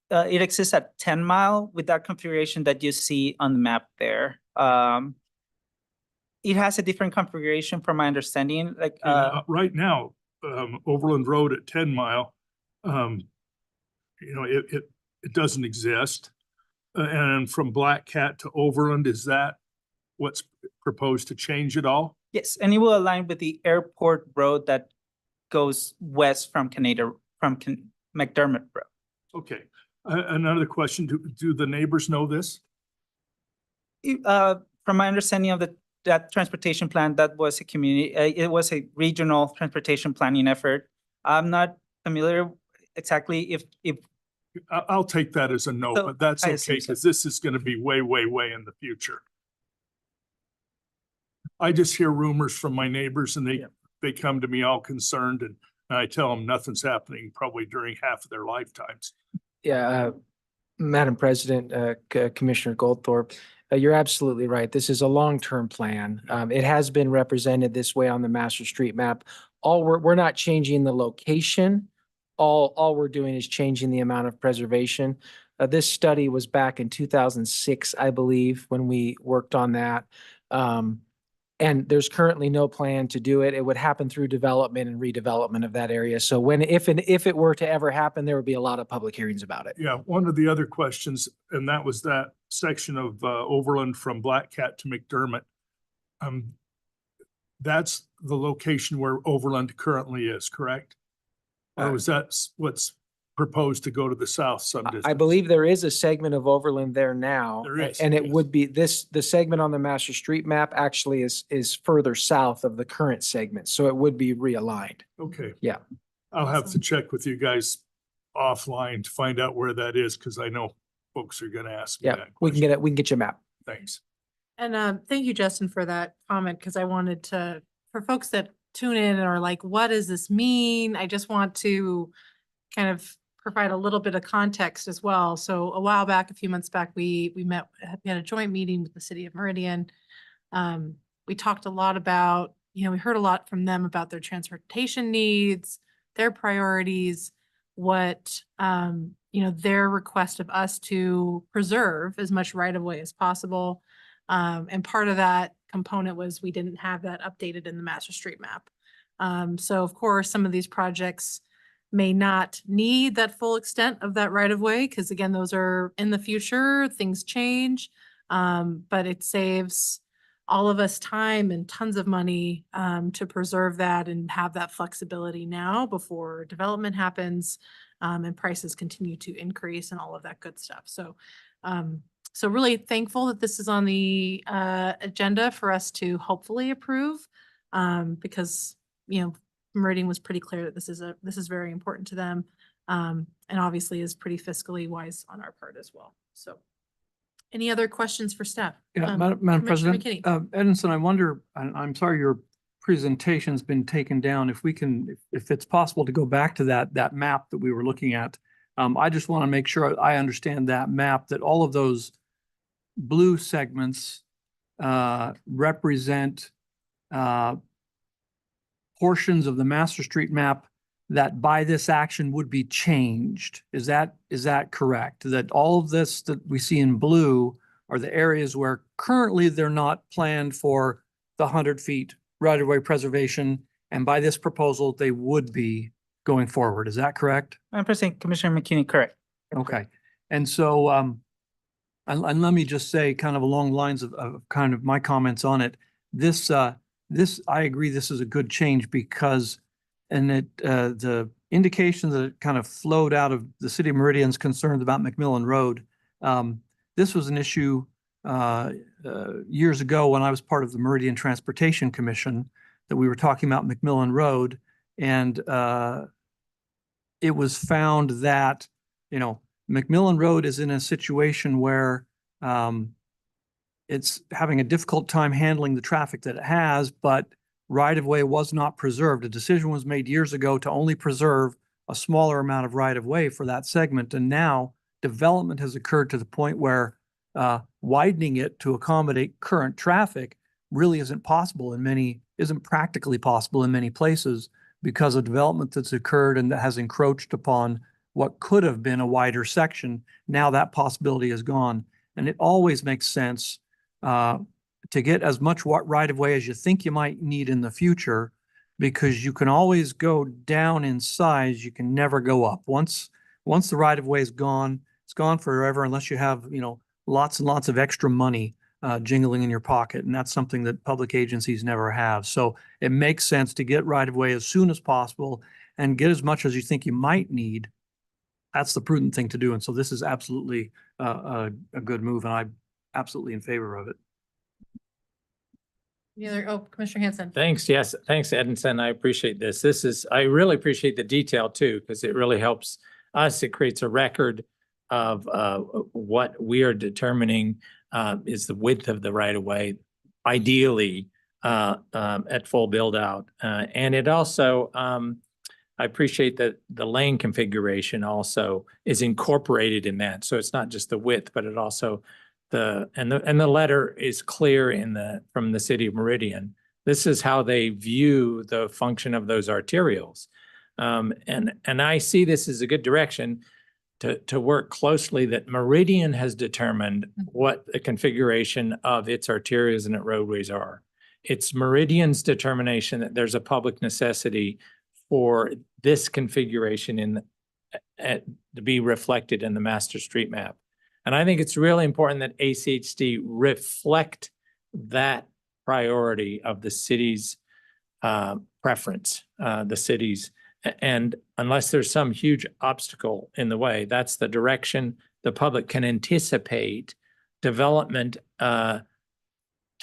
at 10 mile with that configuration that you see on the map there. It has a different configuration from my understanding, like right now, Overland Road at 10 mile, it doesn't exist. And from Black Cat to Overland, is that what's proposed to change at all? Yes, and it will align with the airport road that goes west from McDermott Road. Okay. Another question, do the neighbors know this? From my understanding of that transportation plan, that was a community, it was a regional transportation planning effort. I'm not familiar exactly if I'll take that as a no, So, but that's I okay, assume so. because this is gonna be way, way, way in the future. I just hear rumors from my neighbors and they come to me all concerned and I tell them nothing's happening probably during half of their lifetimes. Yeah, Madam President, Commissioner Goldthorpe, you're absolutely right. This is a long-term plan. It has been represented this way on the master street map. We're not changing the location. All we're doing is changing the amount of preservation. This study was back in 2006, I believe, when we worked on that. And there's currently no plan to do it. It would happen through development and redevelopment of that area. So if it were to ever happen, there would be a lot of public hearings about it. Yeah, one of the other questions, and that was that section of Overland from Black Cat to McDermott. That's the location where Overland currently is, correct? Or was that what's proposed to go to the south some distance? I believe there is a segment of Overland there now. There is, And it yes. would be the segment on the master street map actually is further south of the current segment. So it would be realigned. Okay. Yeah. I'll have to check with you guys offline to find out where that is, because I know folks are gonna ask me Yeah, that we can question. we can get you a map. Thanks. And thank you, Justin, for that comment, because I wanted to, for folks that tune in and are like, what does this mean? I just want to kind of provide a little bit of context as well. So a while back, a few months back, we had a joint meeting with the city of Meridian. We talked a lot about, we heard a lot from them about their transportation needs, their priorities, what, their request of us to preserve as much right of way as possible. And part of that component was we didn't have that updated in the master street map. So of course, some of these projects may not need that full extent of that right of way, because again, those are in the future, things change. But it saves all of us time and tons of money to preserve that and have that flexibility now before development happens and prices continue to increase and all of that good stuff. So so really thankful that this is on the agenda for us to hopefully approve because, Meridian was pretty clear that this is very important to them and obviously is pretty fiscally wise on our part as well. So any other questions for staff? Yeah, Madam Commissioner President, McKinney. Edison, I wonder, I'm sorry your presentation's been taken down. If we can, if it's possible to go back to that map that we were looking at. I just want to make sure I understand that map, that all of those blue segments represent portions of the master street map that by this action would be changed. Is that correct? That all of this that we see in blue are the areas where currently they're not planned for the 100 feet right-of-way preservation, and by this proposal, they would be going forward. Is that correct? Madam President, Commissioner McKinney, correct. Okay. And so, and let me just say, kind of along the lines of kind of my comments on it, this, I agree, this is a good change because, and the indication that it kind of flowed out of the city of Meridian's concerns about McMillan Road. This was an issue years ago when I was part of the Meridian Transportation Commission that we were talking about McMillan Road, and it was found that, McMillan Road is in a situation where it's having a difficult time handling the traffic that it has, but right-of-way was not preserved. A decision was made years ago to only preserve a smaller amount of right-of-way for that segment. And now development has occurred to the point where widening it to accommodate current traffic really isn't practically possible in many places because of development that's occurred and that has encroached upon what could have been a wider section. Now that possibility is gone. And it always makes sense to get as much right-of-way as you think you might need in the future, because you can always go down in size, you can never go up. Once the right-of-way is gone, it's gone forever unless you have, lots and lots of extra money jingling in your pocket. And that's something that public agencies never have. So it makes sense to get right-of-way as soon as possible and get as much as you think you might need. That's the prudent thing to do. And so this is absolutely a good move, and I'm absolutely in favor of it. Commissioner Hanson. Thanks. Yes. Thanks, Edison. I appreciate this. I really appreciate the detail too, because it really helps us. It creates a record of what we are determining is the width of the right of way, ideally at full build out. And it also, I appreciate that the lane configuration also is incorporated in that. So it's not just the width, but it also the letter is clear from the city of Meridian. This is how they view the function of those arterials. And I see this as a good direction to work closely, that Meridian has determined what the configuration of its arterials and its roadways are. It's Meridian's determination that there's a public necessity for this configuration to be reflected in the master street map. And I think it's really important that ACHD reflect that priority of the city's preference, the city's, and unless there's some huge obstacle in the way, that's the direction the public can anticipate development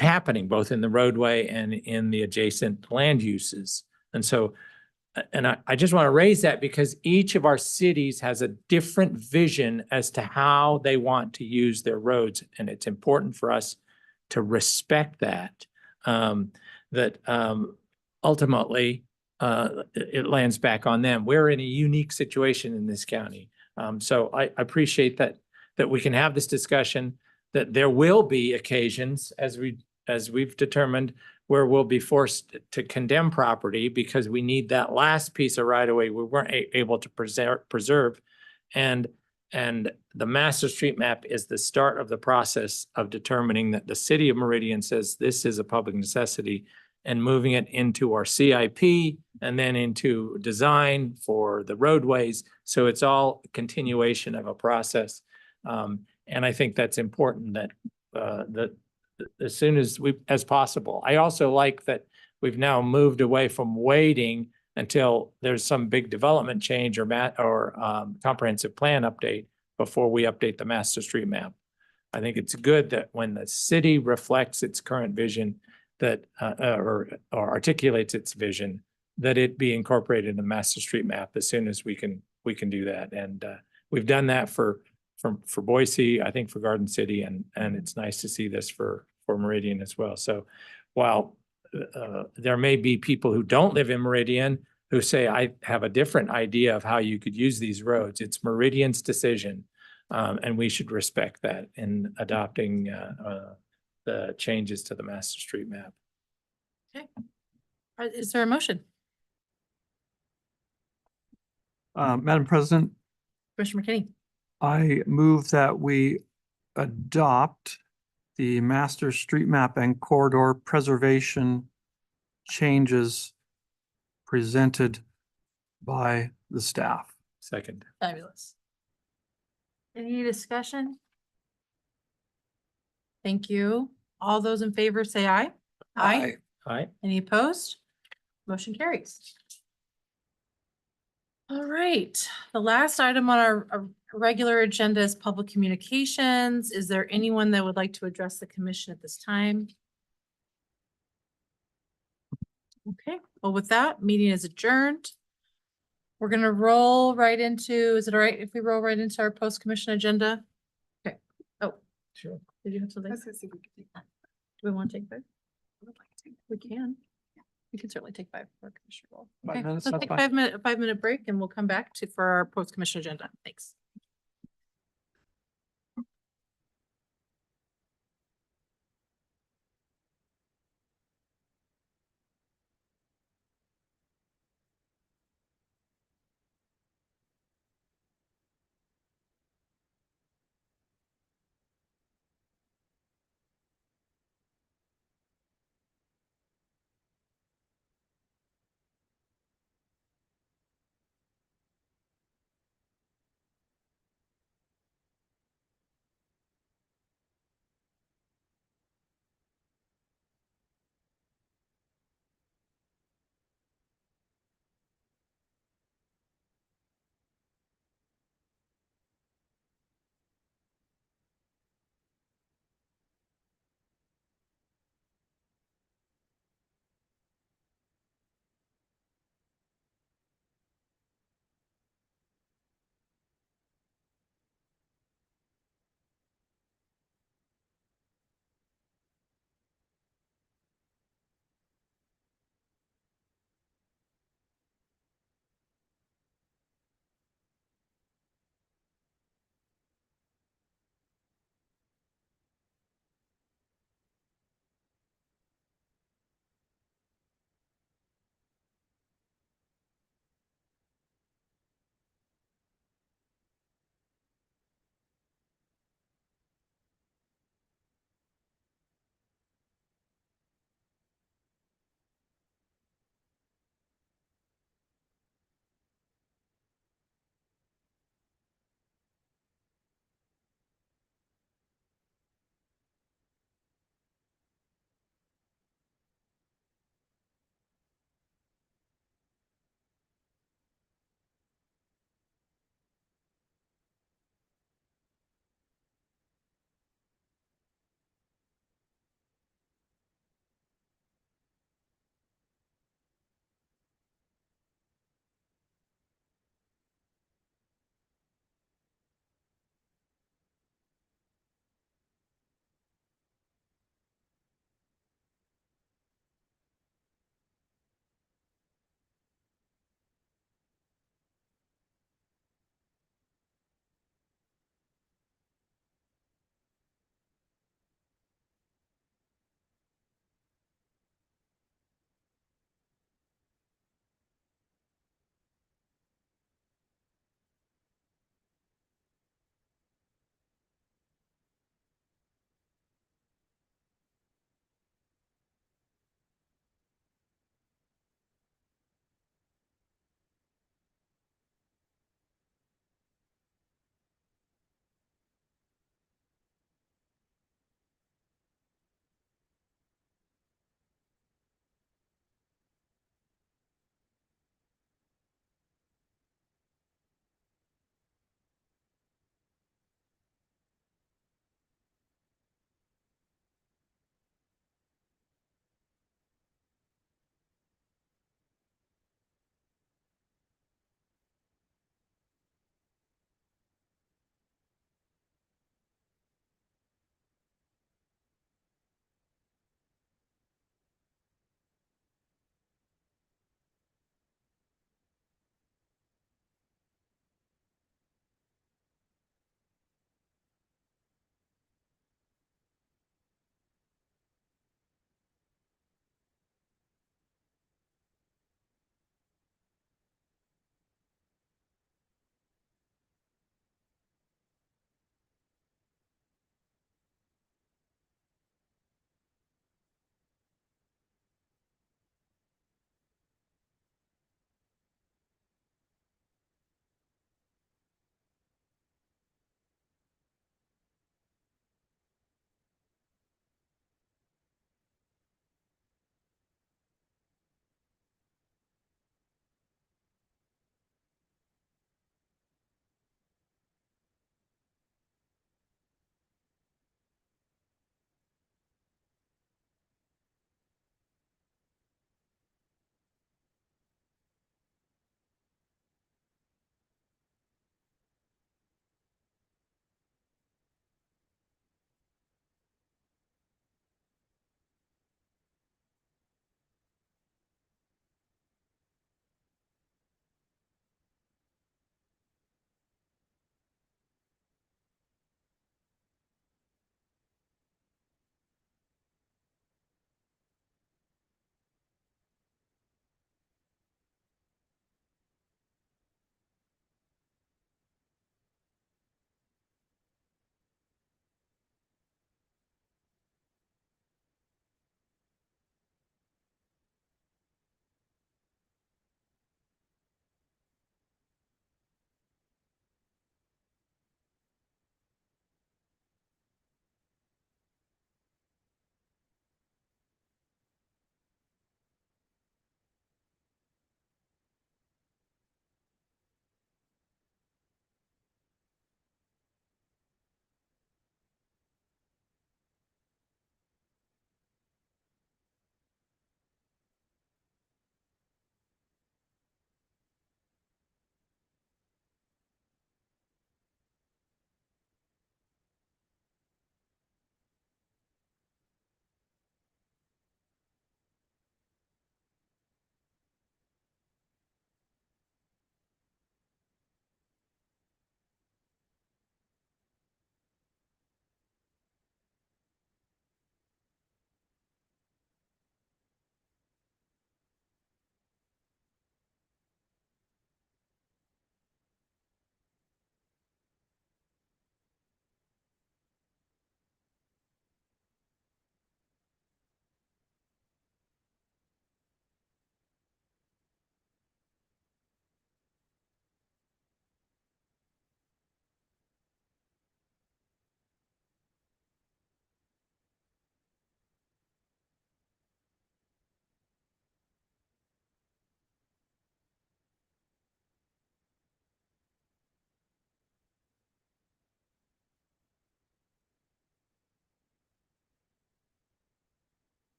happening both in the roadway and in the adjacent land uses. And so, and I just want to raise that because each of our cities has a different vision as to how they want to use their roads. And it's important for us to respect that, ultimately it lands back on them. We're in a unique situation in this county. So I appreciate that we can have this discussion, that there will be occasions, as we as we've determined, where we'll be forced to condemn property because we need that last piece of right of way we weren't able to preserve. And the master street map is the start of the process of determining that the city of Meridian says this is a public necessity and moving it into our CIP and then into design for the roadways. So it's all a continuation of a process. And I think that's important that as soon as possible. I also like that we've now moved away from waiting until there's some big development change or comprehensive plan update before we update the master street map. I think it's good that when the city reflects its current vision that or articulates its vision, that it be incorporated in the master street map as soon as we can do that. And we've done that for Boise, I think for Garden City, and it's nice to see this for Meridian as well. So while there may be people who don't live in Meridian who say, I have a different idea of how you could use these roads, it's Meridian's decision. And we should respect that in adopting the changes to the master street map. Okay. Is there a motion? Madam President, Commissioner McKinney? I move that we adopt the master street map and corridor preservation changes presented by the staff. Second. Fabulous. Any discussion? Thank you. All those in favor say aye. Aye. Aye. Any opposed? Motion carries. All right, the last item on our regular agenda is public communications. Is there anyone that would like to address the commission at this time? Okay, well, with that, meeting is adjourned. We're gonna roll right into, is it all right if we roll right into our post-commission agenda? Okay, oh, Sure. did you have something? I was gonna see if we could take that. Do we want to take 5? I would like to. We can. We can certainly take 5 for our commission roll. 5 Okay, minutes, let's that's take fine. 5 minute break and we'll come back for our post-commission agenda. Thanks.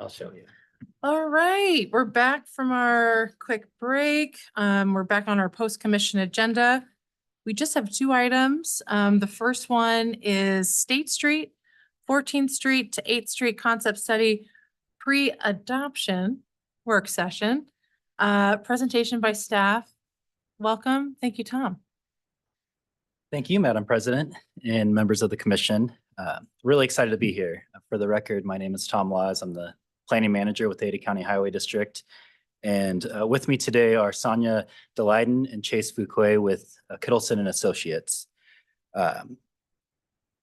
I'll show you. All right, we're back from our quick break. We're back on our post-commission agenda. We just have two items. The first one is State Street, 14th Street to 8th Street concept study pre-adoption work session. Presentation by staff. Welcome. Thank you, Tom. Thank you, Madam President and members of the commission. Really excited to be here. For the record, my name is Tom Laws. I'm the planning manager with Ada County Highway District. And with me today are Sonia Delyden and Chase Fuquay with Kittleson and Associates.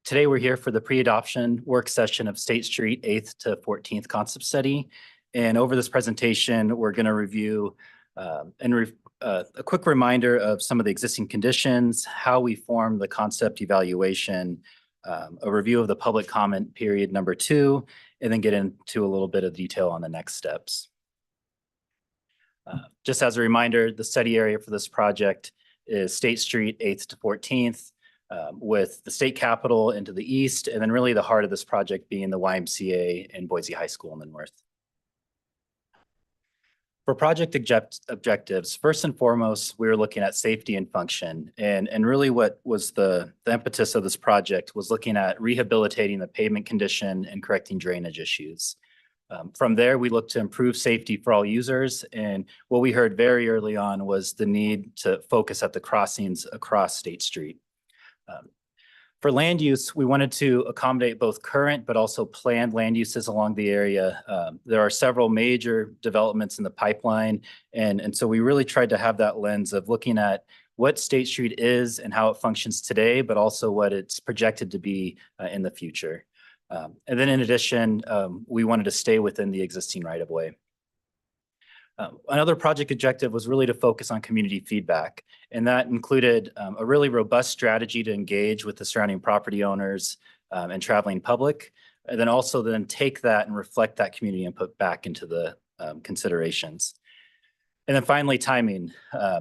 Today we're here for the pre-adoption work session of State Street 8th to 14th concept study. And over this presentation, we're going to review a quick reminder of some of the existing conditions, how we form the concept evaluation, a review of the public comment period number 2, and then get into a little bit of detail on the next steps. Just as a reminder, the study area for this project is State Street 8th to 14th, with the state capitol into the east, and then really the heart of this project being the YMCA and Boise High School in the north. For project objectives, first and foremost, we were looking at safety and function. And really what was the impetus of this project was looking at rehabilitating the pavement condition and correcting drainage issues. From there, we looked to improve safety for all users. And what we heard very early on was the need to focus at the crossings across State Street. For land use, we wanted to accommodate both current but also planned land uses along the area. There are several major developments in the pipeline. And so we really tried to have that lens of looking at what State Street is and how it functions today, but also what it's projected to be in the future. And then in addition, we wanted to stay within the existing right-of-way. Another project objective was really to focus on community feedback, and that included a really robust strategy to engage with the surrounding property owners and traveling public, and then also then take that and reflect that community input back into the considerations. And then finally, timing.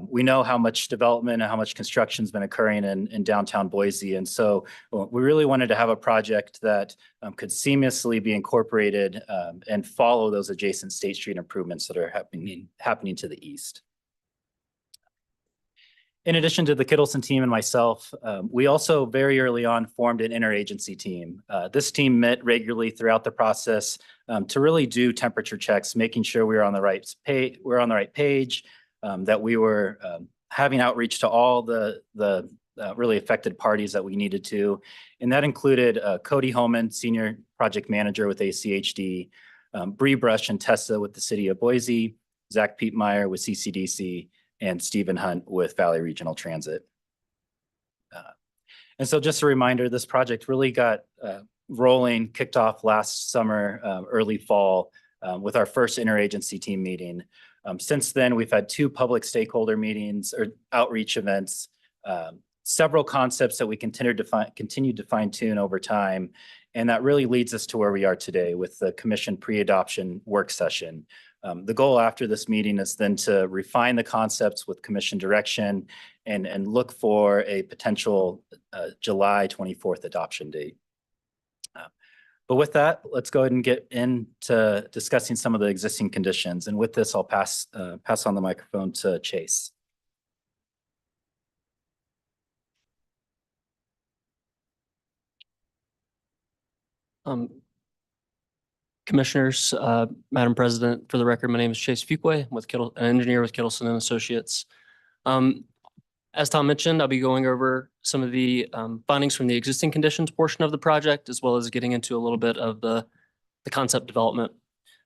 We know how much development and how much construction has been occurring in downtown Boise. And so we really wanted to have a project that could seamlessly be incorporated and follow those adjacent State Street improvements that are happening to the east. In addition to the Kittleson team and myself, we also very early on formed an interagency team. This team met regularly throughout the process to really do temperature checks, making sure we were on the right page, that we were having outreach to all the really affected parties that we needed to. And that included Cody Homan, Senior Project Manager with ACHD, Bree Brush and Tessa with the City of Boise, Zach Pietmeyer with CCDC, and Stephen Hunt with Valley Regional Transit. And so just a reminder, this project really got rolling, kicked off last summer, early fall, with our first interagency team meeting. Since then, we've had 2 public stakeholder meetings or outreach events, several concepts that we continue to fine tune over time. And that really leads us to where we are today with the commission pre-adoption work session. The goal after this meeting is then to refine the concepts with commission direction and look for a potential July 24th adoption date. But with that, let's go ahead and get into discussing some of the existing conditions. And with this, I'll pass on the microphone to Chase. Commissioners, Madam President, for the record, my name is Chase Fuquay. I'm an engineer with Kittleson and Associates. As Tom mentioned, I'll be going over some of the findings from the existing conditions portion of the project, as well as getting into a little bit of the concept development.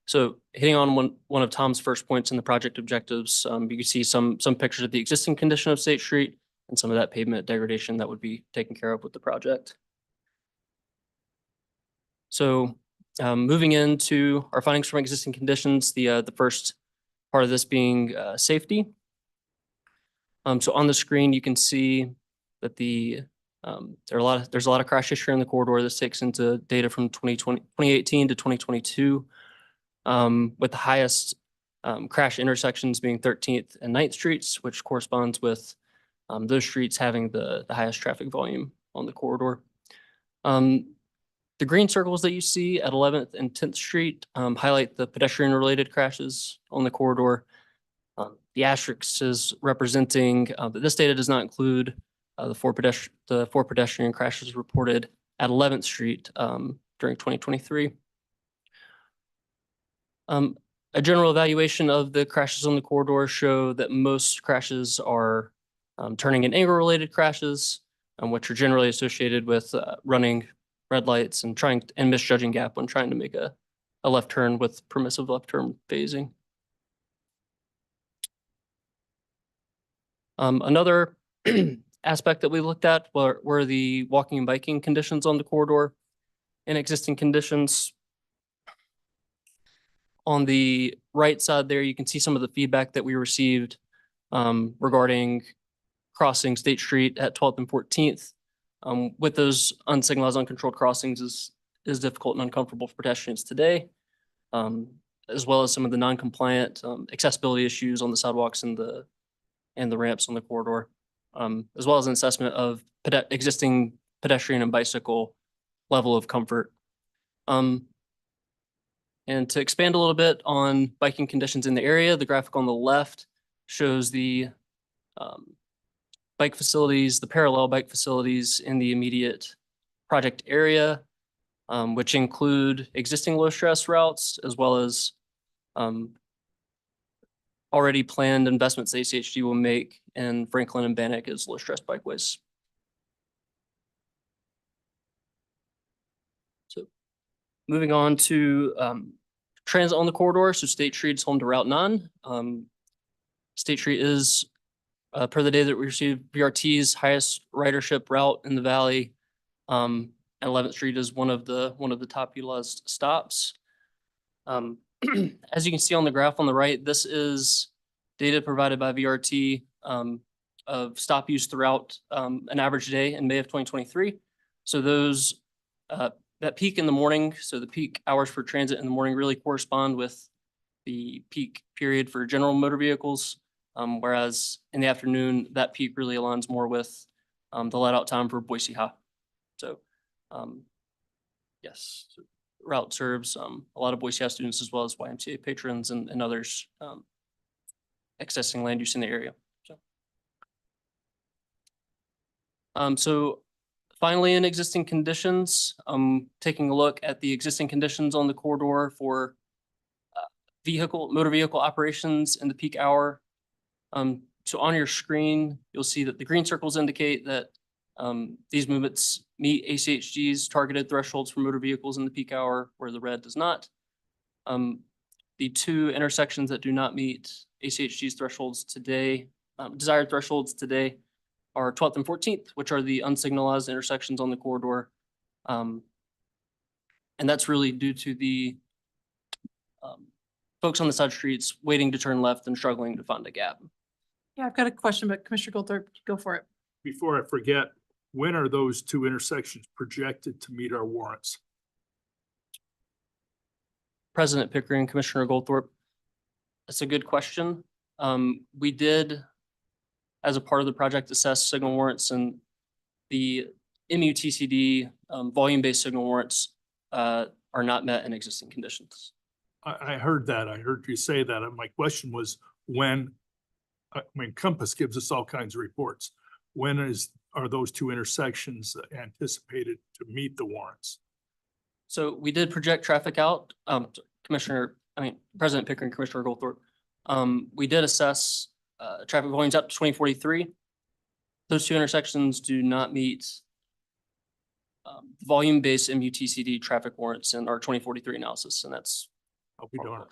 So hitting on one of Tom's first points in the project objectives, you can see some pictures of the existing condition of State Street and some of that pavement degradation that would be taken care of with the project. So moving into our findings from existing conditions, the first part of this being safety. So on the screen, you can see that there's a lot of crash history in the corridor. This takes into data from 2018 to 2022, with the highest crash intersections being 13th and 9th Streets, which corresponds with those streets having the highest traffic volume on the corridor. The green circles that you see at 11th and 10th Street highlight the pedestrian-related crashes on the corridor. The asterisk is representing that this data does not include the four pedestrian crashes reported at 11th Street during 2023. A general evaluation of the crashes on the corridor show that most crashes are turning and angle-related crashes, which are generally associated with running red lights and misjudging gap when trying to make a left turn with permissive left turn phasing. Another aspect that we looked at were the walking and biking conditions on the corridor and existing conditions. On the right side there, you can see some of the feedback that we received regarding crossing State Street at 12th and 14th. With those unsignalized, uncontrolled crossings is difficult and uncomfortable for pedestrians today, as well as some of the non-compliant accessibility issues on the sidewalks and the ramps on the corridor, as well as an assessment of existing pedestrian and bicycle level of comfort. And to expand a little bit on biking conditions in the area, the graphic on the left shows the bike facilities, the parallel bike facilities in the immediate project area, which include existing low stress routes, as well as already planned investments ACHD will make in Franklin and Bannock as low stress bikeways. So moving on to transit on the corridor. So State Street is home to Route 9. State Street is, per the data that we received, BRT's highest ridership route in the valley. And 11th Street is one of the top utilized stops. As you can see on the graph on the right, this is data provided by VRT of stop use throughout an average day in May of 2023. So those that peak in the morning, so the peak hours for transit in the morning really correspond with the peak period for general motor vehicles, whereas in the afternoon, that peak really aligns more with the let out time for Boise High. So yes, so route serves a lot of Boise High students as well as YMCA patrons and others accessing land use in the area. So finally, in existing conditions, taking a look at the existing conditions on the corridor for motor vehicle operations in the peak hour. So on your screen, you'll see that the green circles indicate that these movements meet ACHG's targeted thresholds for motor vehicles in the peak hour, where the red does not. The two intersections that do not meet ACHG's thresholds today, desired thresholds today, are 12th and 14th, which are the unsignalized intersections on the corridor. And that's really due to the folks on the side streets waiting to turn left and struggling to find a gap. Yeah, I've got a question, but Commissioner Goldthorpe, go for it. Before I forget, when are those two intersections projected to meet our warrants? President Pickering, Commissioner Goldthorpe, that's a good question. We did, as a part of the project, assess signal warrants, and the MUTCD volume-based signal warrants are not met in existing conditions. I heard that. I heard you say that. My question was when, I mean, Compass gives us all kinds of reports. When are those two intersections anticipated to meet the warrants? So we did project traffic out, President Pickering, Commissioner Goldthorpe. We did assess traffic volumes up to 2043. Those two intersections do not meet volume-based MUTCD traffic warrants in our 2043 analysis, and that's. I'll be darned.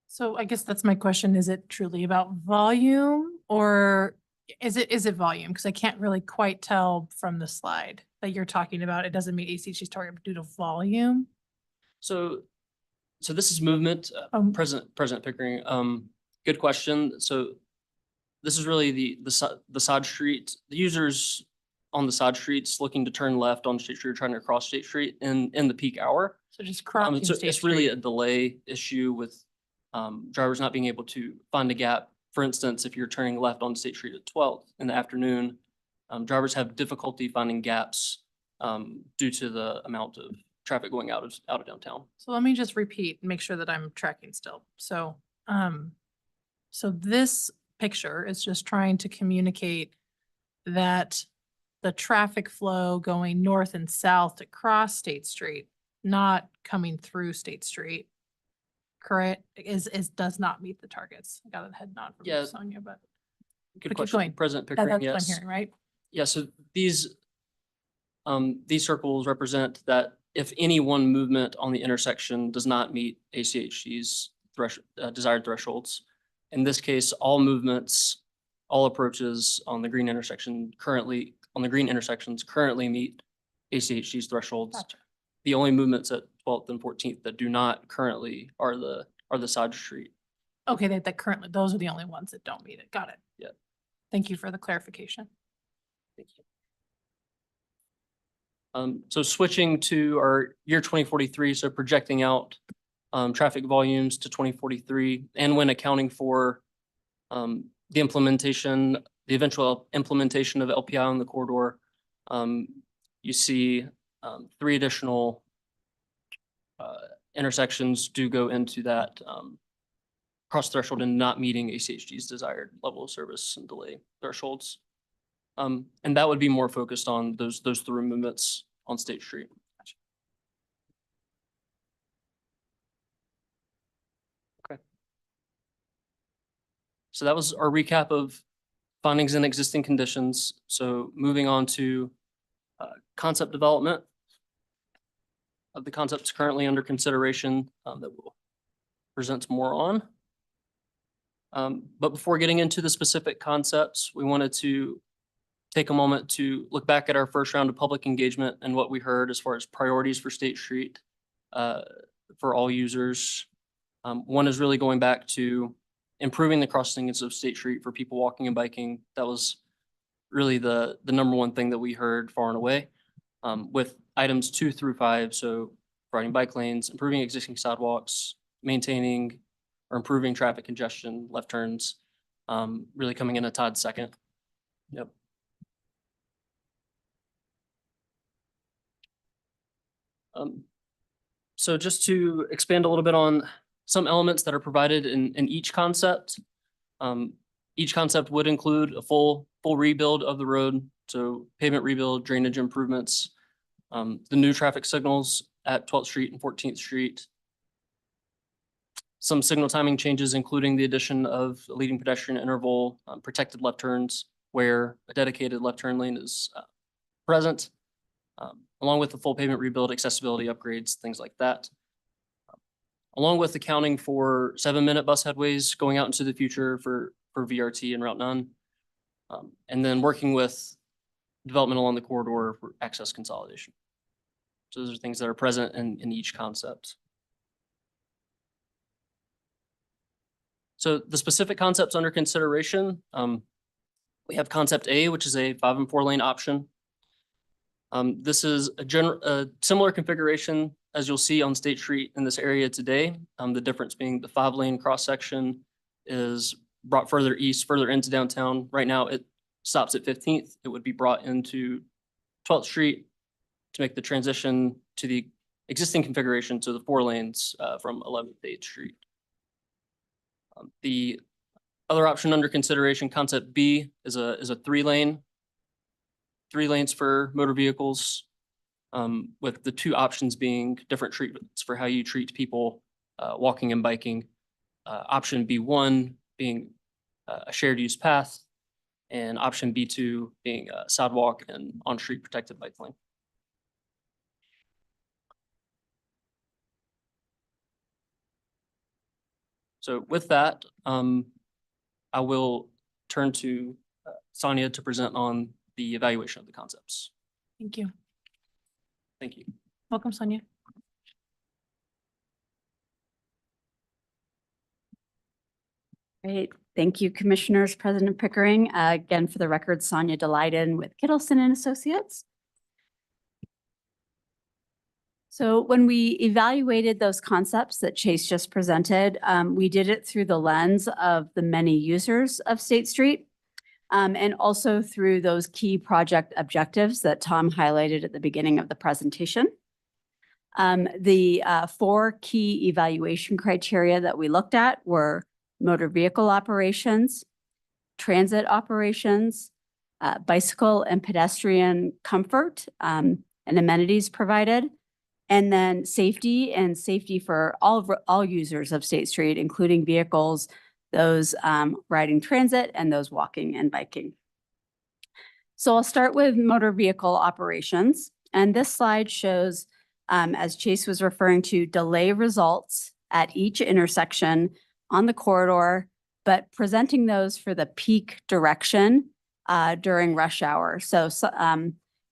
So I guess that's my question. Is it truly about volume, or is it volume? Because I can't really quite tell from the slide that you're talking about. It doesn't meet ACHG's target due to volume. So this is movement, President Pickering. Good question. So this is really the side street, the users on the side streets looking to turn left on State Street or trying to cross State Street in the peak hour. So just crossing so State it's really Street. a delay issue with drivers not being able to find a gap. For instance, if you're turning left on State Street at 12th in the afternoon, drivers have difficulty finding gaps due to the amount of traffic going out of downtown. So let me just repeat, and make sure that I'm tracking still. So, so this picture is just trying to communicate that the traffic flow going north and south across State Street, not coming through State Street, correct, does not meet the targets. I got a head nod from Yeah. Sonia, but Good keep question, going. President That's Pickering, what I'm yes. hearing, right? Yeah, so these circles represent that if any one movement on the intersection does not meet ACHD's desired thresholds, in this case, all movements, all approaches on the green intersections currently meet ACHD's thresholds. Gotcha. The only movements at 12th and 14th that do not currently are the side street. Okay, that currently, those are the only ones that don't meet it. Got it. Yeah. Thank you for the clarification. Thank you. So switching to our year 2043, so projecting out traffic volumes to 2043, and when accounting for the eventual implementation of LPI on the corridor, you see 3 additional intersections do go into that cross threshold and not meeting ACHD's desired level of service and delay thresholds. And that would be more focused on those through movements on State Street. Okay. So that was our recap of findings and existing conditions. So moving on to concept development of the concepts currently under consideration that we'll present more on. But before getting into the specific concepts, we wanted to take a moment to look back at our first round of public engagement and what we heard as far as priorities for State Street for all users. One is really going back to improving the crossings of State Street for people walking and biking. That was really the number one thing that we heard far and away. With items 2 through 5, so providing bike lanes, improving existing sidewalks, maintaining or improving traffic congestion, left turns, really coming in a tied second. Yep. So just to expand a little bit on some elements that are provided in each concept. Each concept would include a full rebuild of the road, so pavement rebuild, drainage improvements, the new traffic signals at 12th Street and 14th Street, some signal timing changes, including the addition of a leading pedestrian interval, protected left turns where a dedicated left turn lane is present, along with the full pavement rebuild, accessibility upgrades, things like that. Along with accounting for 7-minute bus headways going out into the future for VRT and Route 9. And then working with development along the corridor for access consolidation. So those are things that are present in each concept. So the specific concepts under consideration, we have concept A, which is a 5 and 4 lane option. This is a similar configuration as you'll see on State Street in this area today. The difference being the 5-lane cross section is brought further east, further into downtown. Right now it stops at 15th. It would be brought into 12th Street to make the transition to the existing configuration to the 4 lanes from 11th to 8th Street. The other option under consideration, concept B, is a 3 lanes for motor vehicles, with the 2 options being different treatments for how you treat people walking and biking. Option B1 being a shared use path, and option B2 being a sidewalk and on-street protected bike lane. So with that, I will turn to Sonia to present on the evaluation of the concepts. Thank you. Thank you. Welcome, Sonia. Great. Thank you, Commissioners. President Pickering. Again, for the record, Sonia Delighten with Kittleson and Associates. So when we evaluated those concepts that Chase just presented, we did it through the lens of the many users of State Street. and also through those key project objectives that Tom highlighted at the beginning of the presentation. The 4 key evaluation criteria that we looked at were motor vehicle operations, transit operations, bicycle and pedestrian comfort, and amenities provided, and then safety for all users of State Street, including vehicles, those riding transit and those walking and biking. So I'll start with motor vehicle operations. And this slide shows, as Chase was referring to, delay results at each intersection on the corridor, but presenting those for the peak direction during rush hour. So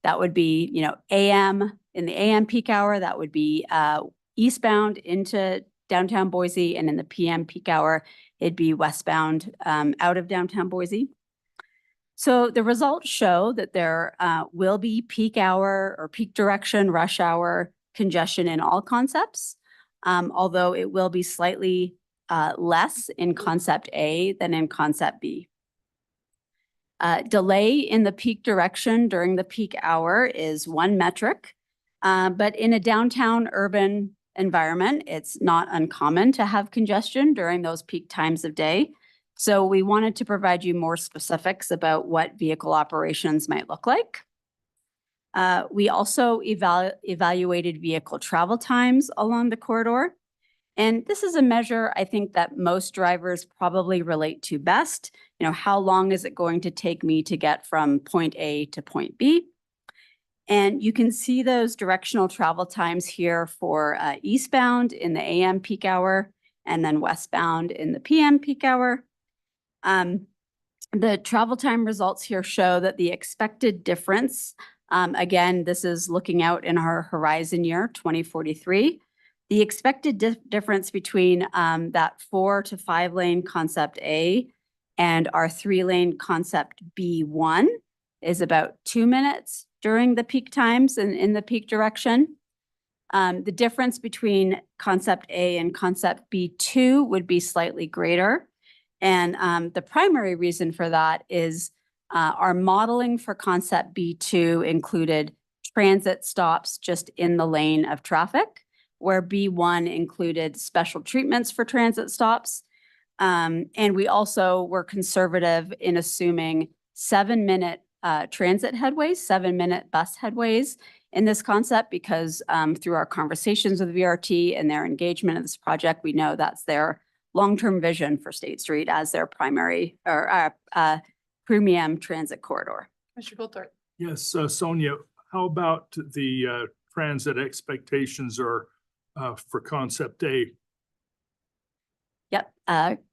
that would be, AM, in the AM peak hour, that would be eastbound into downtown Boise, and in the PM peak hour, it'd be westbound out of downtown Boise. So the results show that there will be peak hour or peak direction rush hour congestion in all concepts, although it will be slightly less in concept A than in concept B. Delay in the peak direction during the peak hour is one metric, but in a downtown urban environment, it's not uncommon to have congestion during those peak times of day. So we wanted to provide you more specifics about what vehicle operations might look like. We also evaluated vehicle travel times along the corridor. And this is a measure I think that most drivers probably relate to best. How long is it going to take me to get from point A to point B? And you can see those directional travel times here for eastbound in the AM peak hour and then westbound in the PM peak hour. The travel time results here show that the expected difference, again, this is looking out in our horizon year, 2043. The expected difference between that 4 to 5 lane concept A and our 3-lane concept B1 is about 2 minutes during the peak times and in the peak direction. The difference between concept A and concept B2 would be slightly greater. And the primary reason for that is our modeling for concept B2 included transit stops just in the lane of traffic, where B1 included special treatments for transit stops. And we also were conservative in assuming 7-minute transit headways, 7-minute bus headways in this concept, because through our conversations with VRT and their engagement in this project, we know that's their long-term vision for State Street as their primary or premium transit corridor. Mr. Goldthorpe. Yes, Sonia, how about the transit expectations are for concept A? Yep,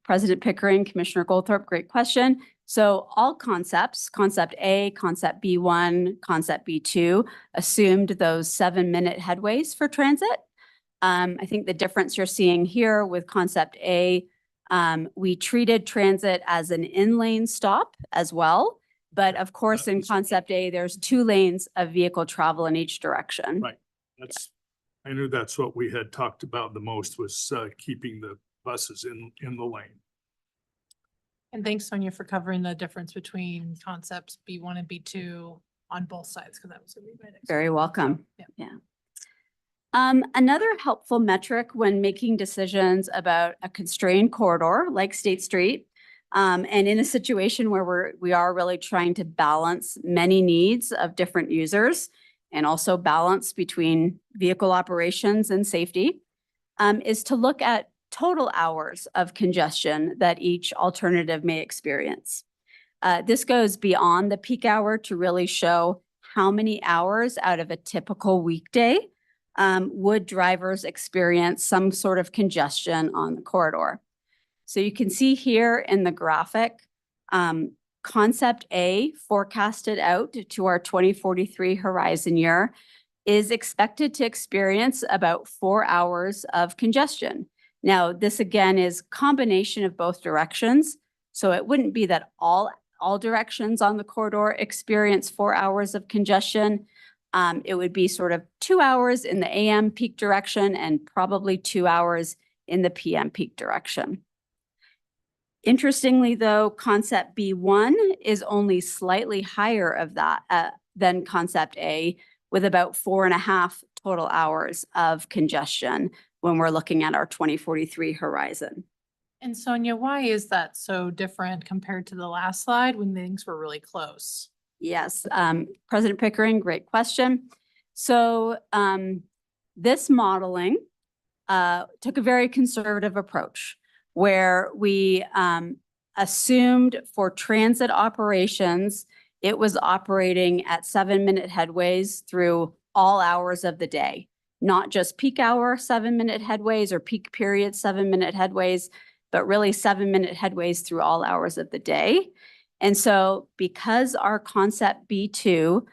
President Pickering, Commissioner Goldthorpe, great question. So all concepts, concept A, concept B1, concept B2, assumed those 7-minute headways for transit. I think the difference you're seeing here with concept A, we treated transit as an in-lane stop as well. But of course, in concept A, there's 2 lanes of vehicle travel in each direction. Right. I knew that's what we had talked about the most, was keeping the buses in the lane. And thanks, Sonia, for covering the difference between concepts B1 and B2 on both sides, because that was a read. Very welcome. Yeah. Yeah. Another helpful metric when making decisions about a constrained corridor like State Street, and in a situation where we are really trying to balance many needs of different users and also balance between vehicle operations and safety, is to look at total hours of congestion that each alternative may experience. This goes beyond the peak hour to really show how many hours out of a typical weekday would drivers experience some sort of congestion on the corridor. So you can see here in the graphic, concept A forecasted out to our 2043 horizon year is expected to experience about 4 hours of congestion. Now, this again is combination of both directions. So it wouldn't be that all directions on the corridor experience 4 hours of congestion. It would be sort of 2 hours in the AM peak direction and probably 2 hours in the PM peak direction. Interestingly, though, concept B1 is only slightly higher of that than concept A, with about 4.5 total hours of congestion when we're looking at our 2043 horizon. And Sonia, why is that so different compared to the last slide when things were really close? Yes, President Pickering, great question. So this modeling took a very conservative approach where we assumed for transit operations, it was operating at 7-minute headways through all hours of the day, not just peak hour 7-minute headways or peak period 7-minute headways, but really 7-minute headways through all hours of the day. And so because our concept B2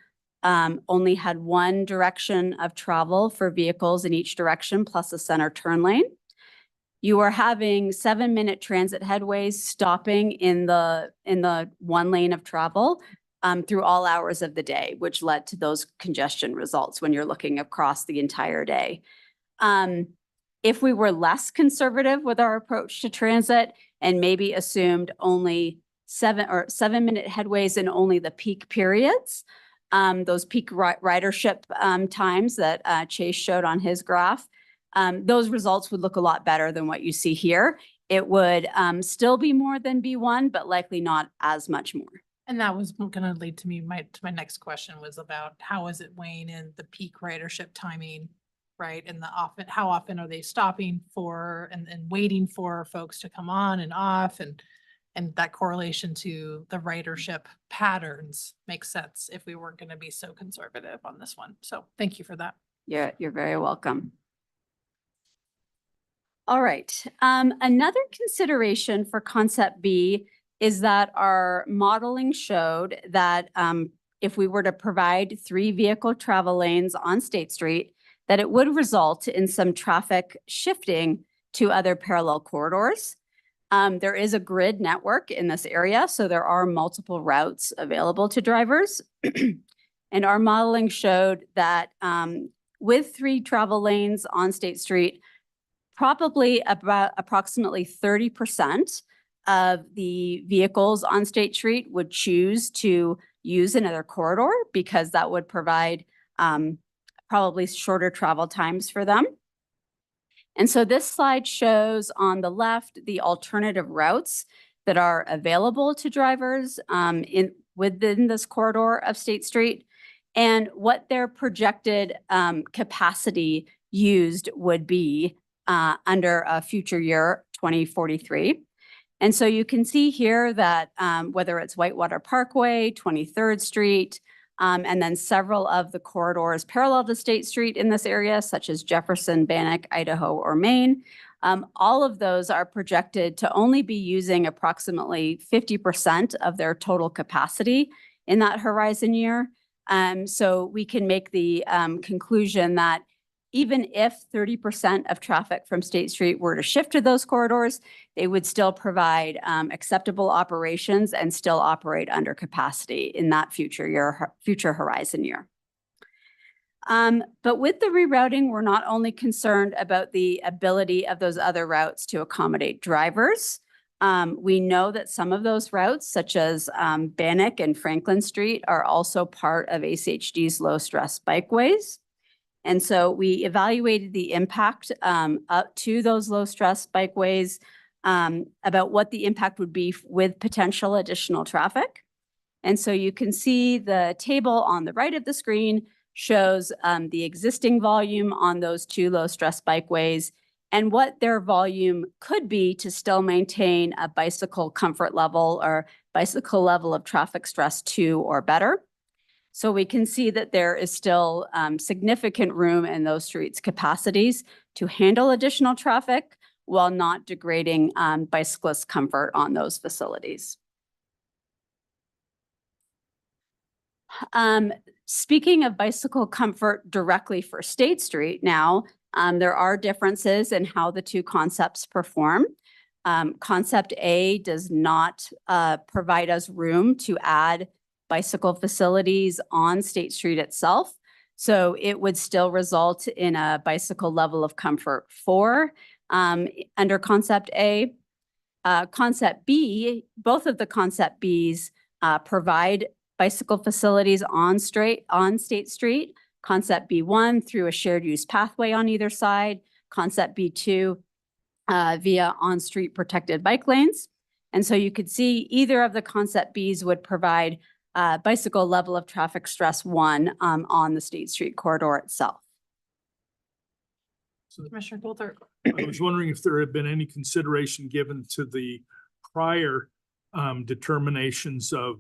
only had one direction of travel for vehicles in each direction plus a center turn lane, you are having 7-minute transit headways stopping in the one lane of travel through all hours of the day, which led to those congestion results when you're looking across the entire day. If we were less conservative with our approach to transit and maybe assumed only 7-minute headways in only the peak periods, those peak ridership times that Chase showed on his graph, those results would look a lot better than what you see here. It would still be more than B1, but likely not as much more. And that was going to lead to my next question was about how is it weighing in the peak ridership timing, right? And how often are they stopping for and waiting for folks to come on and off, and that correlation to the ridership patterns makes sense if we weren't going to be so conservative on this one. So thank you for that. Yeah, you're very welcome. All right. Another consideration for concept B is that our modeling showed that if we were to provide 3 vehicle travel lanes on State Street, that it would result in some traffic shifting to other parallel corridors. There is a grid network in this area, so there are multiple routes available to drivers. And our modeling showed that with 3 travel lanes on State Street, probably about approximately 30% of the vehicles on State Street would choose to use another corridor because that would provide probably shorter travel times for them. And so this slide shows on the left the alternative routes that are available to drivers within this corridor of State Street and what their projected capacity used would be under a future year 2043. And so you can see here that whether it's Whitewater Parkway, 23rd Street, and then several of the corridors parallel to State Street in this area, such as Jefferson, Bannock, Idaho, or Maine, all of those are projected to only be using approximately 50% of their total capacity in that horizon year. So we can make the conclusion that even if 30% of traffic from State Street were to shift to those corridors, they would still provide acceptable operations and still operate under capacity in that future horizon year. But with the rerouting, we're not only concerned about the ability of those other routes to accommodate drivers. We know that some of those routes, such as Bannock and Franklin Street, are also part of ACHD's low-stress bikeways. And so we evaluated the impact up to those low-stress bikeways about what the impact would be with potential additional traffic. And so you can see the table on the right of the screen shows the existing volume on those 2 low-stress bikeways and what their volume could be to still maintain a bicycle comfort level or bicycle level of traffic stress 2 or better. So we can see that there is still significant room in those streets' capacities to handle additional traffic while not degrading bicyclist comfort on those facilities. Speaking of bicycle comfort directly for State Street now, there are differences in how the 2 concepts perform. Concept A does not provide us room to add bicycle facilities on State Street itself. So it would still result in a bicycle level of comfort 4 under concept A. Concept B, both of the concept Bs provide bicycle facilities on State Street. Concept B1 through a shared use pathway on either side. Concept B2 via on-street protected bike lanes. And so you could see either of the concept Bs would provide bicycle level of traffic stress 1 on the State Street corridor itself. Commissioner Goldthorpe. I was wondering if there had been any consideration given to the prior determinations of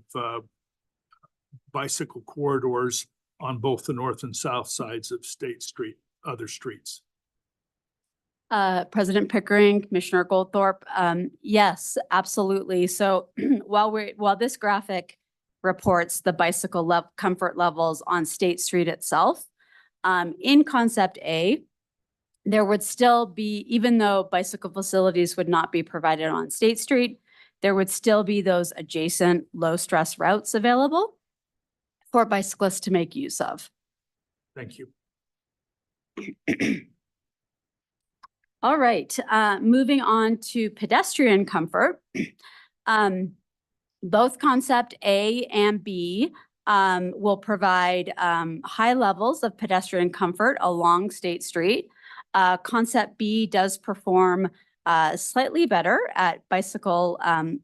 bicycle corridors on both the north and south sides of State Street, other streets. President Pickering, Commissioner Goldthorpe, yes, absolutely. So while this graphic reports the bicycle comfort levels on State Street itself, in concept A, there would still be, even though bicycle facilities would not be provided on State Street, there would still be those adjacent low-stress routes available for bicyclists to make use of. Thank you. All right, moving on to pedestrian comfort. Both concept A and B will provide high levels of pedestrian comfort along State Street. Concept B does perform slightly better at pedestrian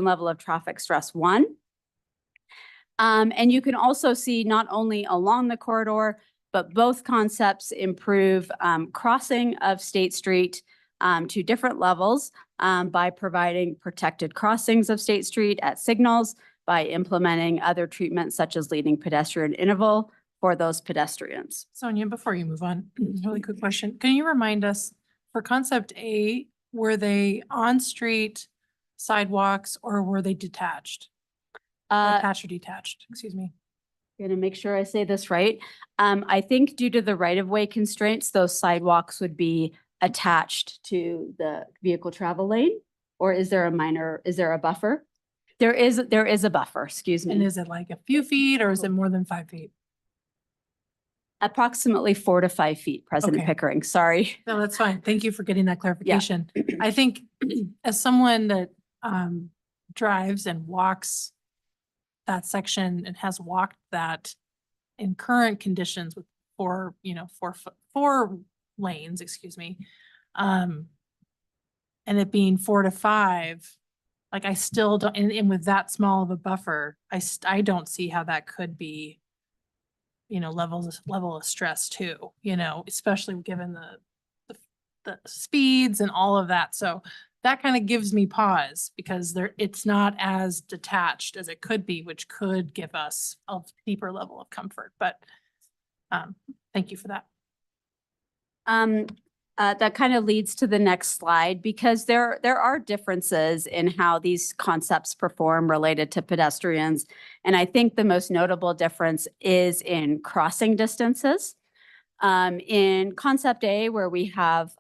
level of traffic stress 1. And you can also see not only along the corridor, but both concepts improve crossing of State Street to different levels by providing protected crossings of State Street at signals, by implementing other treatments such as leading pedestrian interval for those pedestrians. Sonia, before you move on, really quick question. Can you remind us for concept A, were they on-street sidewalks or were they detached? Attached or detached, excuse me. Going to make sure I say this right. I think due to the right-of-way constraints, those sidewalks would be attached to the vehicle travel lane, or is there a buffer? There is a buffer, excuse me. And is it like a few feet or is it more than 5 feet? Approximately 4 to 5 feet, President Okay. Pickering, sorry. No, that's fine. Thank you for getting that clarification. I think as someone that drives and walks that section and has walked that in current conditions with four lanes, excuse me. And it being 4 to 5, like I still don't, and with that small of a buffer, I don't see how that could be, level of stress too, especially given the speeds and all of that. So that kind of gives me pause because it's not as detached as it could be, which could give us a deeper level of comfort. But thank you for that. That kind of leads to the next slide because there are differences in how these concepts perform related to pedestrians. And I think the most notable difference is in crossing distances. In concept A, where we have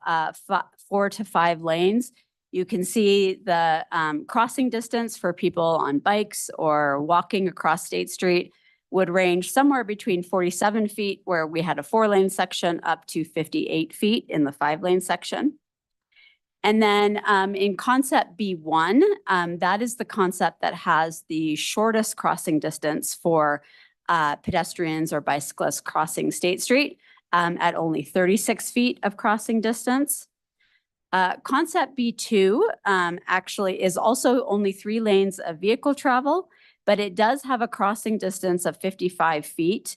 4 to 5 lanes, you can see the crossing distance for people on bikes or walking across State Street would range somewhere between 47 feet, where we had a 4-lane section, up to 58 feet in the 5-lane section. And then in concept B1, that is the concept that has the shortest crossing distance for pedestrians or bicyclists crossing State Street at only 36 feet of crossing distance. Concept B2 actually is also only 3 lanes of vehicle travel, but it does have a crossing distance of 55 feet,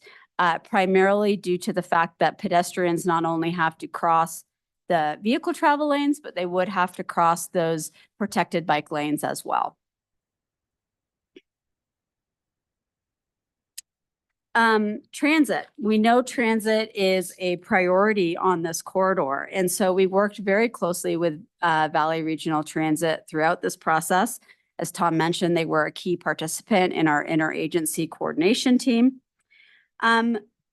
primarily due to the fact that pedestrians not only have to cross the vehicle travel lanes, but they would have to cross those protected bike lanes as well. Transit. We know transit is a priority on this corridor. And so we worked very closely with Valley Regional Transit throughout this process. As Tom mentioned, they were a key participant in our interagency coordination team.